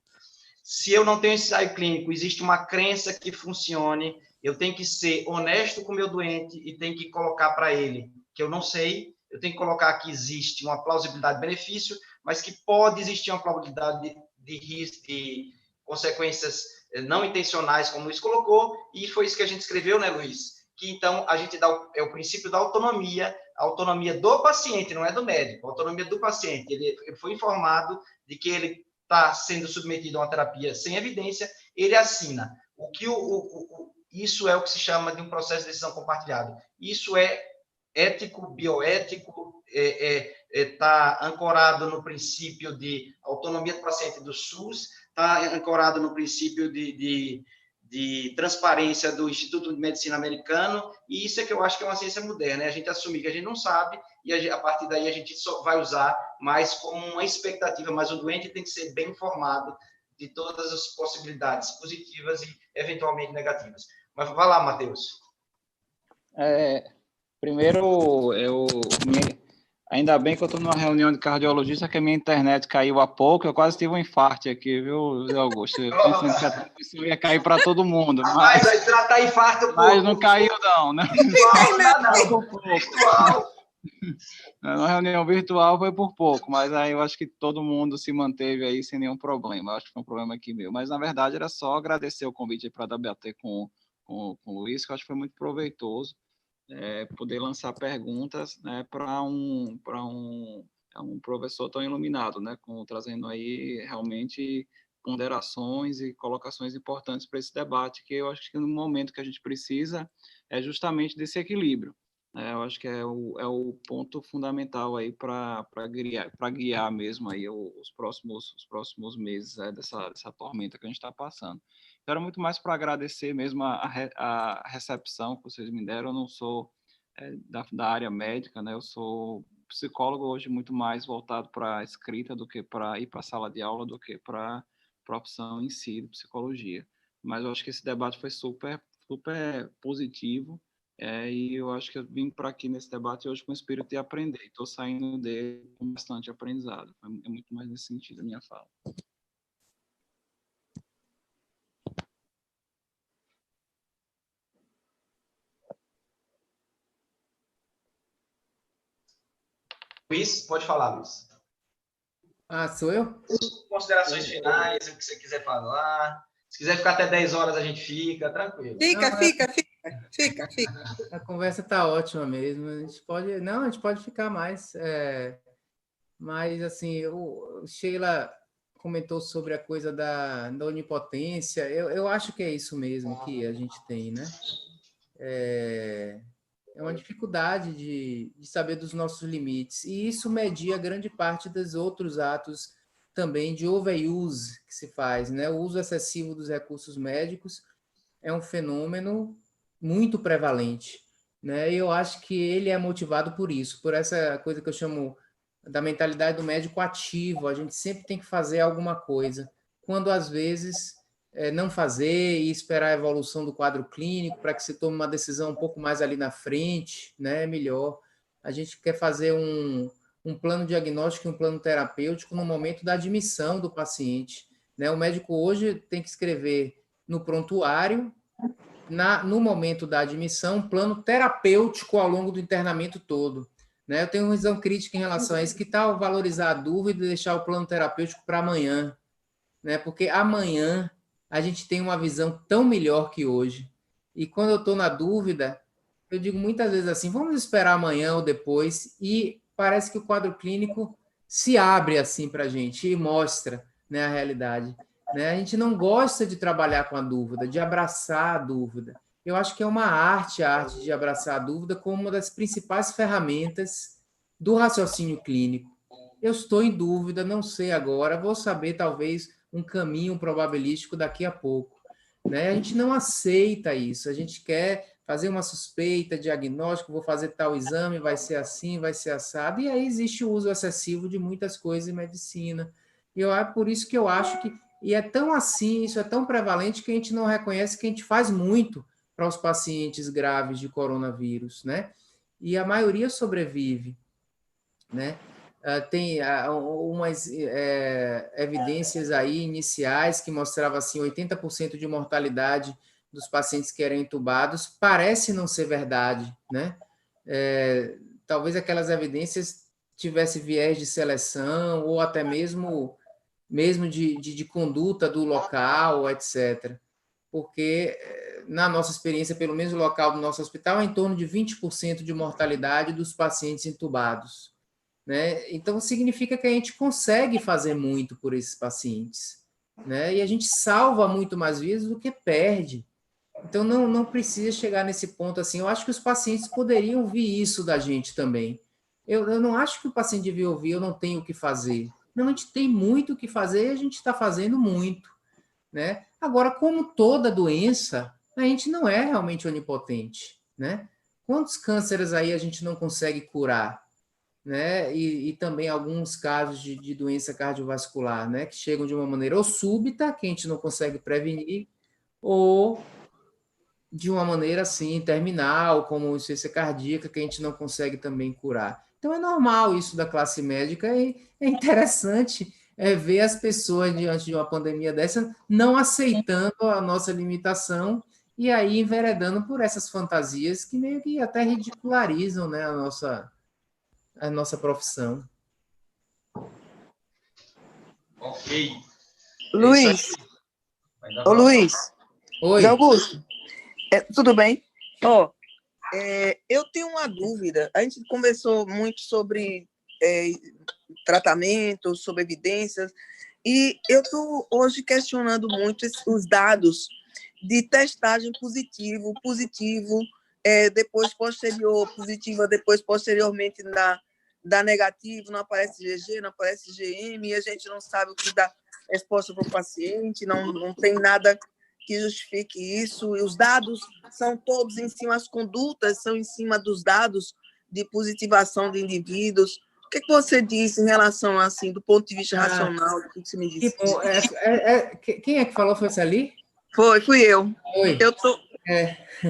Se eu não tenho ensaio clínico, existe uma crença que funcione, eu tenho que ser honesto com o meu doente e tenho que colocar para ele que eu não sei, eu tenho que colocar que existe uma plausibilidade de benefício, mas que pode existir uma probabilidade de risco, de consequências não intencionais, como o Luiz colocou, e foi isso que a gente escreveu, né, Luiz? Que então a gente dá o princípio da autonomia, a autonomia do paciente, não é do médico, a autonomia do paciente. Ele foi informado de que ele está sendo submetido a uma terapia sem evidência, ele assina. Isso é o que se chama de um processo de decisão compartilhado. Isso é ético, bioético, está ancorado no princípio de autonomia do paciente do SUS, está ancorado no princípio de transparência do Instituto de Medicina Americano, e isso é que eu acho que é uma ciência moderna, a gente assumir que a gente não sabe, e a partir daí a gente só vai usar mais como uma expectativa, mas o doente tem que ser bem informado de todas as possibilidades positivas e eventualmente negativas. Mas vai lá, Matheus. Primeiro, ainda bem que eu estou numa reunião de cardiologista, que a minha internet caiu há pouco, eu quase tive um infarto aqui, viu, Zé Augusto? Eu pensando que a transmissão ia cair para todo mundo. Mas vai tratar infarto, mas não caiu, não, né? Virtual. Na reunião virtual foi por pouco, mas aí eu acho que todo mundo se manteve aí sem nenhum problema. Eu acho que foi um problema aqui meu. Mas, na verdade, era só agradecer o convite para debater com o Luiz, que eu acho que foi muito proveitoso. Poder lançar perguntas, né, para um professor tão iluminado, né, trazendo aí realmente ponderações e colocações importantes para esse debate, que eu acho que no momento que a gente precisa é justamente desse equilíbrio. Eu acho que é o ponto fundamental aí para guiar mesmo aí os próximos meses dessa tormenta que a gente está passando. Então, era muito mais para agradecer mesmo a recepção que vocês me deram. Eu não sou da área médica, né? Eu sou psicólogo hoje muito mais voltado para a escrita do que para ir para a sala de aula, do que para a profissão em si de psicologia. Mas eu acho que esse debate foi super, super positivo. E eu acho que eu vim para aqui nesse debate hoje com o espírito de aprender. Estou saindo dele com bastante aprendizado. É muito mais nesse sentido a minha fala. Luiz, pode falar, Luiz. Sou eu? Considerações finais, o que você quiser falar. Se quiser ficar até 10 horas, a gente fica, tranquilo. Fica. A conversa está ótima mesmo. A gente pode ficar mais. Mas, assim, o Sheila comentou sobre a coisa da onipotência. Eu acho que é isso mesmo que a gente tem, né? É uma dificuldade de saber dos nossos limites. E isso media grande parte dos outros atos também de overuse que se faz, né? O uso excessivo dos recursos médicos é um fenômeno muito prevalente, né? E eu acho que ele é motivado por isso, por essa coisa que eu chamo da mentalidade do médico ativo. A gente sempre tem que fazer alguma coisa, quando às vezes não fazer e esperar a evolução do quadro clínico para que se tome uma decisão um pouco mais ali na frente, né? É melhor. A gente quer fazer um plano diagnóstico e um plano terapêutico no momento da admissão do paciente, né? O médico hoje tem que escrever no prontuário, no momento da admissão, um plano terapêutico ao longo do internamento todo, né? Eu tenho uma visão crítica em relação a isso. Que tal valorizar a dúvida e deixar o plano terapêutico para amanhã, né? Porque amanhã a gente tem uma visão tão melhor que hoje. E quando eu estou na dúvida, eu digo muitas vezes assim, vamos esperar amanhã ou depois, e parece que o quadro clínico se abre assim para a gente e mostra, né, a realidade. Né? A gente não gosta de trabalhar com a dúvida, de abraçar a dúvida. Eu acho que é uma arte, a arte de abraçar a dúvida como uma das principais ferramentas do raciocínio clínico. Eu estou em dúvida, não sei agora, vou saber talvez um caminho probabilístico daqui a pouco. Né? A gente não aceita isso, a gente quer fazer uma suspeita, diagnóstico, vou fazer tal exame, vai ser assim, vai ser assado, e aí existe o uso excessivo de muitas coisas em medicina. E é por isso que eu acho que, e é tão assim, isso é tão prevalente que a gente não reconhece que a gente faz muito para os pacientes graves de coronavírus, né? E a maioria sobrevive, né? Tem umas evidências aí iniciais que mostravam assim 80% de mortalidade dos pacientes que eram entubados, parece não ser verdade, né? Talvez aquelas evidências tivessem viés de seleção ou até mesmo de conduta do local, etc. Porque, na nossa experiência, pelo menos o local do nosso hospital, é em torno de 20% de mortalidade dos pacientes entubados. Né? Então, significa que a gente consegue fazer muito por esses pacientes. Né? E a gente salva muito mais vidas do que perde. Então, não precisa chegar nesse ponto assim. Eu acho que os pacientes poderiam ouvir isso da gente também. Eu não acho que o paciente devia ouvir, eu não tenho o que fazer. Não, a gente tem muito o que fazer e a gente está fazendo muito. Né? Agora, como toda doença, a gente não é realmente onipotente. Né? Quantos cânceres aí a gente não consegue curar? Né? E também alguns casos de doença cardiovascular, né? Que chegam de uma maneira ou súbita, que a gente não consegue prevenir, ou de uma maneira assim, terminal, como insuficiência cardíaca, que a gente não consegue também curar. Então, é normal isso da classe médica e é interessante ver as pessoas, diante de uma pandemia dessa, não aceitando a nossa limitação e aí enveredando por essas fantasias que meio que até ridicularizam, né, a nossa profissão. Ok. Luiz. Ô, Luiz. Oi. Zé Augusto. Tudo bem? Eu tenho uma dúvida. A gente conversou muito sobre tratamento, sobre evidências, e eu estou hoje questionando muito os dados de testagem positivo, depois posterior, positiva, depois posteriormente dá negativo, não aparece GG, não aparece GM, e a gente não sabe o que dá resposta para o paciente, não tem nada que justifique isso, e os dados são todos em cima, as condutas são em cima dos dados de positivação de indivíduos. O que você diz em relação, assim, do ponto de vista racional, do que você me disse? Que bom. Quem é que falou? Foi essa ali? Fui eu. Oi. Eu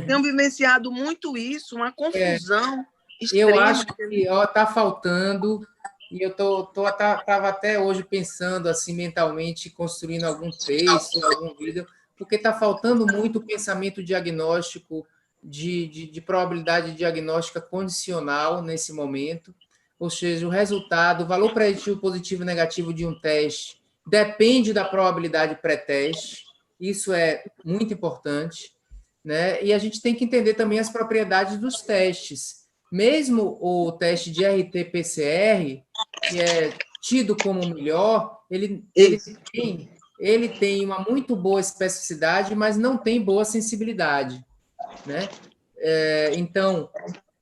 tenho vivenciado muito isso, uma confusão extrema. Eu acho que está faltando, e eu estava até hoje pensando assim mentalmente, construindo algum texto, algum vídeo, porque está faltando muito o pensamento diagnóstico de probabilidade diagnóstica condicional nesse momento, ou seja, o resultado, o valor preditivo positivo e negativo de um teste depende da probabilidade pré-teste, isso é muito importante, né? E a gente tem que entender também as propriedades dos testes. Mesmo o teste de RT-PCR, que é tido como o melhor, ele tem uma muito boa especificidade, mas não tem boa sensibilidade, né? Então,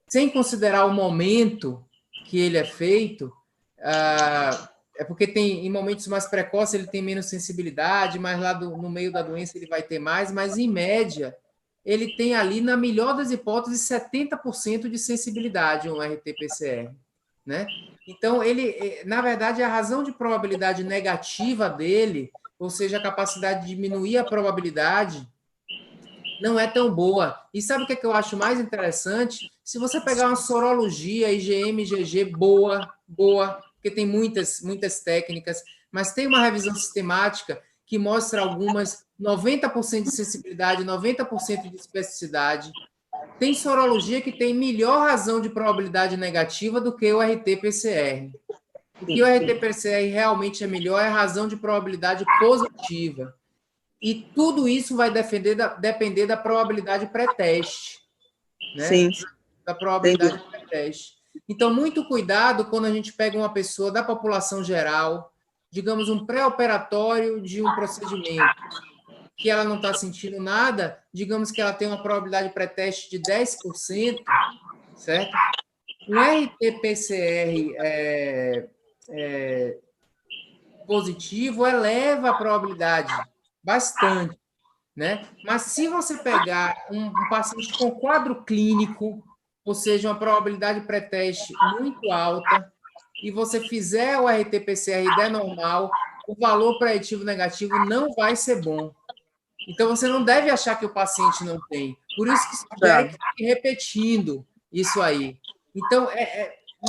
sem considerar o momento que ele é feito, é porque em momentos mais precoces ele tem menos sensibilidade, mas lá no meio da doença ele vai ter mais, mas em média ele tem ali, na melhor das hipóteses, 70% de sensibilidade, um RT-PCR, né? Então, na verdade, a razão de probabilidade negativa dele, ou seja, a capacidade de diminuir a probabilidade, não é tão boa. E sabe o que eu acho mais interessante? Se você pegar uma sorologia, IgM, IgG boa, porque tem muitas técnicas, mas tem uma revisão sistemática que mostra algumas 90% de sensibilidade, 90% de especificidade. Tem sorologia que tem melhor razão de probabilidade negativa do que o RT-PCR. O que o RT-PCR realmente é melhor é a razão de probabilidade positiva. E tudo isso vai depender da probabilidade pré-teste, né? Sim. Da probabilidade pré-teste. Então, muito cuidado quando a gente pega uma pessoa da população geral, digamos, um pré-operatório de um procedimento, que ela não está sentindo nada, digamos que ela tem uma probabilidade pré-teste de 10%, certo? Um RT-PCR positivo eleva a probabilidade bastante, né? Mas se você pegar um paciente com quadro clínico, ou seja, uma probabilidade pré-teste muito alta, e você fizer o RT-PCR e der normal, o valor preditivo negativo não vai ser bom. Então, você não deve achar que o paciente não tem. Por isso que sugere que fique repetindo isso aí. Então,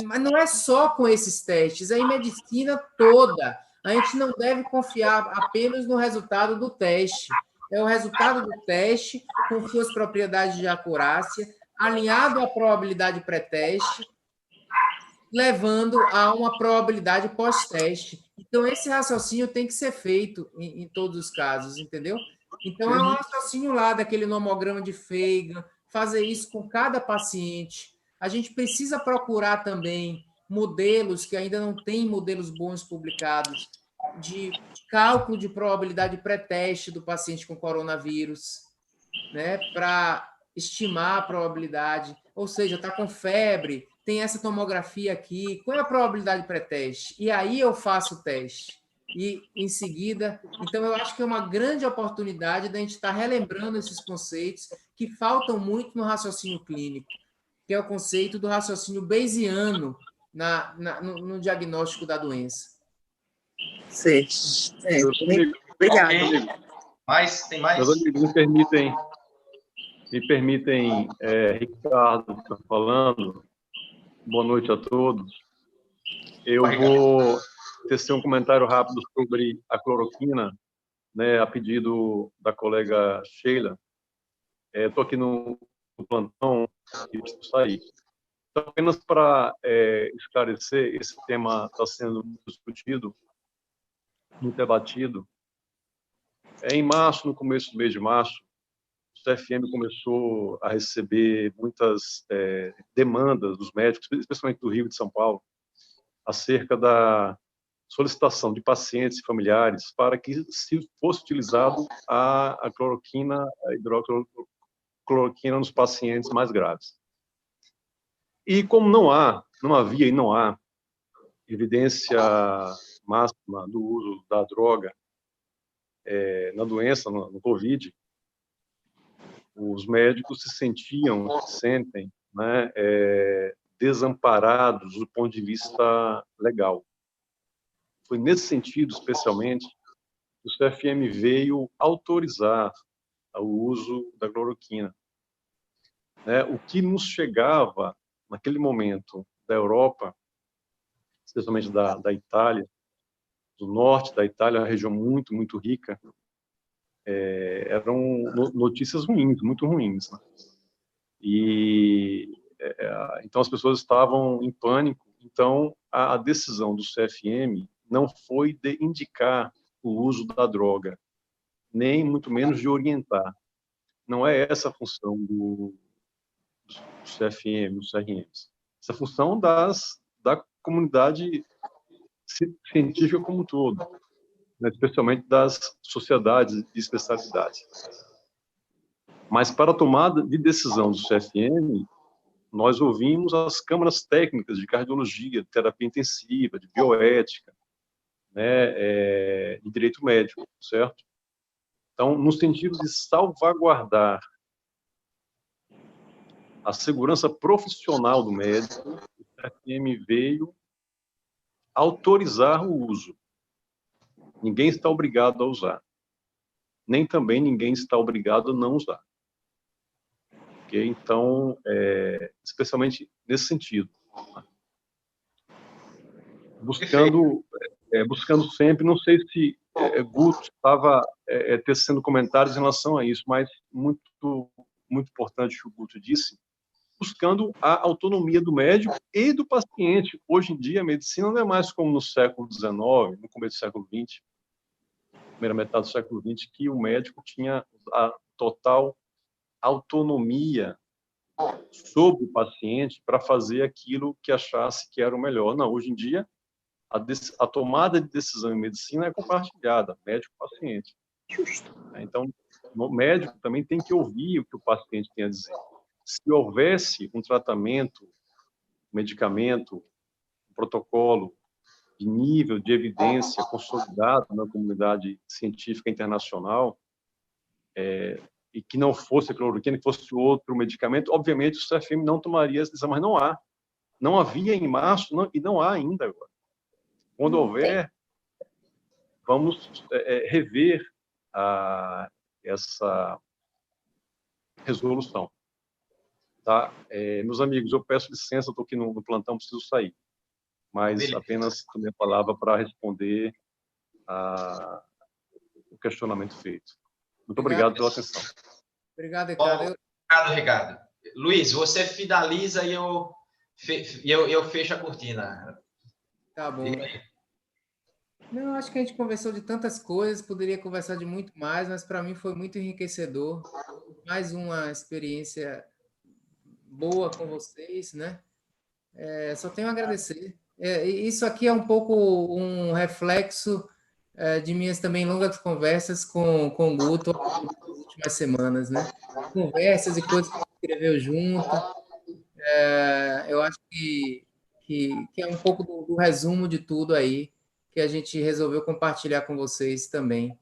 mas não é só com esses testes, é em medicina toda. A gente não deve confiar apenas no resultado do teste. É o resultado do teste, com suas propriedades de acurácia, alinhado à probabilidade pré-teste, levando a uma probabilidade pós-teste. Então, esse raciocínio tem que ser feito em todos os casos, entendeu? Então, é um raciocínio lá daquele nomograma de Feigan, fazer isso com cada paciente. A gente precisa procurar também modelos que ainda não têm modelos bons publicados de cálculo de probabilidade pré-teste do paciente com coronavírus, né, para estimar a probabilidade. Ou seja, está com febre, tem essa tomografia aqui, qual é a probabilidade pré-teste? E aí eu faço o teste. E, em seguida, então eu acho que é uma grande oportunidade da gente estar relembrando esses conceitos que faltam muito no raciocínio clínico, que é o conceito do raciocínio bayesiano no diagnóstico da doença. Certo. Obrigada. Mas tem mais? Meus amigos, me permitem, Ricardo está falando. Boa noite a todos. Eu vou tecer um comentário rápido sobre a cloroquina, né, a pedido da colega Sheila. Estou aqui no plantão e preciso sair. Então, apenas para esclarecer, esse tema está sendo discutido, muito debatido. Em março, no começo do mês de março, o CFM começou a receber muitas demandas dos médicos, especialmente do Rio e de São Paulo, acerca da solicitação de pacientes e familiares para que se fosse utilizado a cloroquina, a hidroxicloroquina nos pacientes mais graves. E como não havia e não há evidência máxima do uso da droga na doença, no Covid, os médicos se sentem, né, desamparados do ponto de vista legal. Foi nesse sentido, especialmente, que o CFM veio autorizar o uso da cloroquina. O que nos chegava, naquele momento, da Europa, especialmente da Itália, do norte da Itália, uma região muito, muito rica, eram notícias ruins, muito ruins, né? E então as pessoas estavam em pânico. Então a decisão do CFM não foi de indicar o uso da droga, nem muito menos de orientar. Não é essa a função do CFM, dos CRMs. Essa é a função da comunidade científica como um todo, né, especialmente das sociedades de especialidade. Mas para a tomada de decisão do CFM, nós ouvimos as câmaras técnicas de cardiologia, de terapia intensiva, de bioética, né, de direito médico, certo? Então, no sentido de salvaguardar a segurança profissional do médico, o CFM veio autorizar o uso. Ninguém está obrigado a usar. Nem também ninguém está obrigado a não usar. Okay? Então, especialmente nesse sentido. Buscando sempre, não sei se Guto estava tecendo comentários em relação a isso, mas muito, muito importante o que o Guto disse, buscando a autonomia do médico e do paciente. Hoje em dia, a medicina não é mais como no século XIX, no começo do século XX, primeira metade do século XX, que o médico tinha a total autonomia sobre o paciente para fazer aquilo que achasse que era o melhor. Não, hoje em dia, a tomada de decisão em medicina é compartilhada, médico-paciente. Então, o médico também tem que ouvir o que o paciente tem a dizer. Se houvesse um tratamento, um medicamento, um protocolo de nível de evidência consolidado na comunidade científica internacional, e que não fosse a cloroquina, que fosse outro medicamento, obviamente o CFM não tomaria essa decisão, mas não há. Não havia em março e não há ainda agora. Quando houver, vamos rever essa resolução. Tá? Meus amigos, eu peço licença, estou aqui no plantão, preciso sair. Mas apenas tomei a palavra para responder o questionamento feito. Muito obrigado pela atenção. Obrigado, Ricardo. Obrigado, Ricardo. Luiz, você finaliza e eu fecho a cortina. Tá bom. Não, acho que a gente conversou de tantas coisas, poderia conversar de muito mais, mas para mim foi muito enriquecedor. Mais uma experiência boa com vocês, né? Só tenho a agradecer. Isso aqui é um pouco um reflexo de minhas também longas conversas com o Guto nas últimas semanas, né? Conversas e coisas que a gente escreveu junto. Eu acho que é um pouco do resumo de tudo aí, que a gente resolveu compartilhar com vocês também.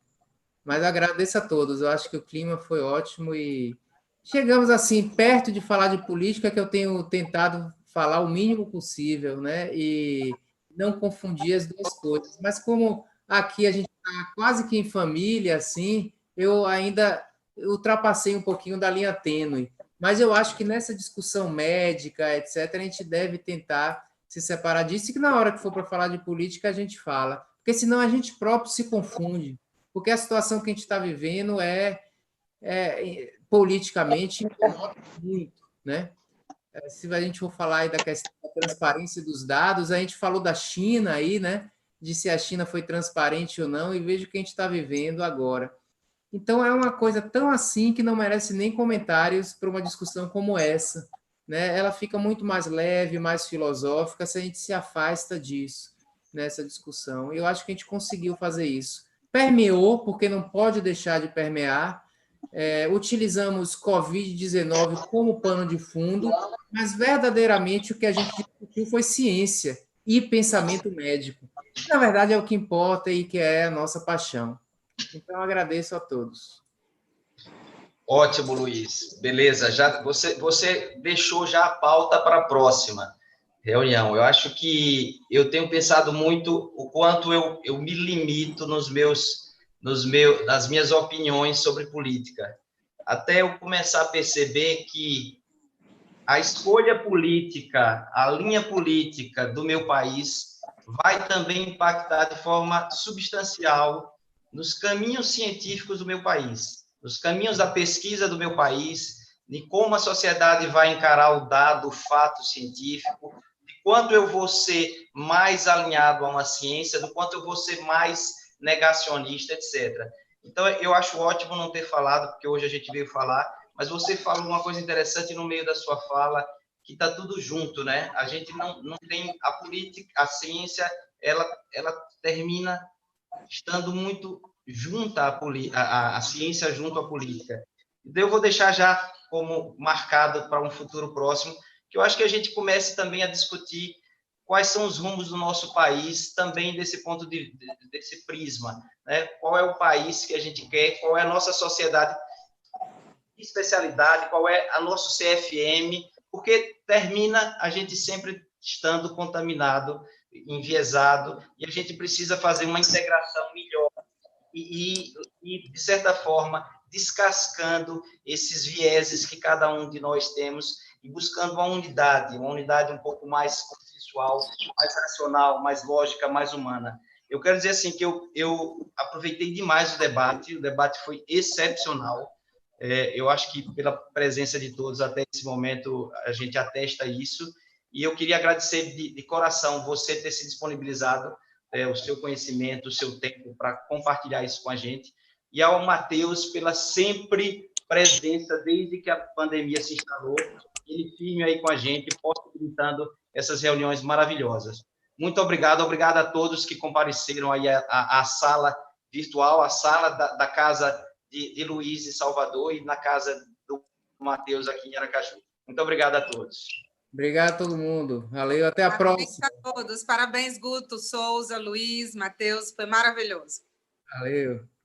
Mas agradeço a todos, eu acho que o clima foi ótimo e chegamos assim perto de falar de política, que eu tenho tentado falar o mínimo possível, né? E não confundir as duas coisas. Mas como aqui a gente está quase que em família, assim, eu ainda ultrapassei um pouquinho da linha tênue. Mas eu acho que nessa discussão médica, etc., a gente deve tentar se separar disso e que na hora que for para falar de política a gente fala. Porque senão a gente próprio se confunde. Porque a situação que a gente está vivendo politicamente muito, né? Se a gente for falar aí da questão da transparência dos dados, a gente falou da China aí, né? De se a China foi transparente ou não, e veja o que a gente está vivendo agora. Então, é uma coisa tão assim que não merece nem comentários para uma discussão como essa, né? Ela fica muito mais leve, mais filosófica, se a gente se afasta disso, nessa discussão. E eu acho que a gente conseguiu fazer isso. Permeou, porque não pode deixar de permear. Utilizamos Covid-19 como pano de fundo, mas verdadeiramente o que a gente discutiu foi ciência e pensamento médico. Na verdade, é o que importa e que é a nossa paixão. Então, eu agradeço a todos. Ótimo, Luiz. Beleza. Já você deixou já a pauta para a próxima reunião. Eu acho que eu tenho pensado muito o quanto eu me limito nas minhas opiniões sobre política, até eu começar a perceber que a escolha política, a linha política do meu país vai também impactar de forma substancial nos caminhos científicos do meu país, nos caminhos da pesquisa do meu país, de como a sociedade vai encarar o dado, o fato científico, de quanto eu vou ser mais alinhado a uma ciência, do quanto eu vou ser mais negacionista, etc. Então, eu acho ótimo não ter falado, porque hoje a gente veio falar, mas você falou uma coisa interessante no meio da sua fala, que está tudo junto, né? A gente não tem a política, a ciência, ela termina estando muito junto a ciência junto à política. Então, eu vou deixar já como marcado para um futuro próximo, que eu acho que a gente comece também a discutir quais são os rumos do nosso país, também desse ponto desse prisma, né? Qual é o país que a gente quer, qual é a nossa sociedade de especialidade, qual é a nosso CFM, porque termina a gente sempre estando contaminado, enviesado, e a gente precisa fazer uma integração melhor e de certa forma, descascando esses vieses que cada um de nós temos e buscando uma unidade um pouco mais consensual, mais racional, mais lógica, mais humana. Eu quero dizer assim que eu aproveitei demais o debate foi excepcional. Eu acho que pela presença de todos até esse momento a gente atesta isso, e eu queria agradecer de coração você ter se disponibilizado o seu conhecimento, o seu tempo para compartilhar isso com a gente. E ao Matheus pela sempre presença desde que a pandemia se instalou, ele firme aí com a gente, possibilitando essas reuniões maravilhosas. Muito obrigado a todos que compareceram aí à sala virtual, à sala da casa de Luiz em Salvador e na casa do Matheus aqui em Aracaju. Muito obrigado a todos. Obrigado a todo mundo. Valeu, até a Parabéns próxima. a todos. Parabéns, Guto, Souza, Luiz, Matheus. Foi maravilhoso. Valeu.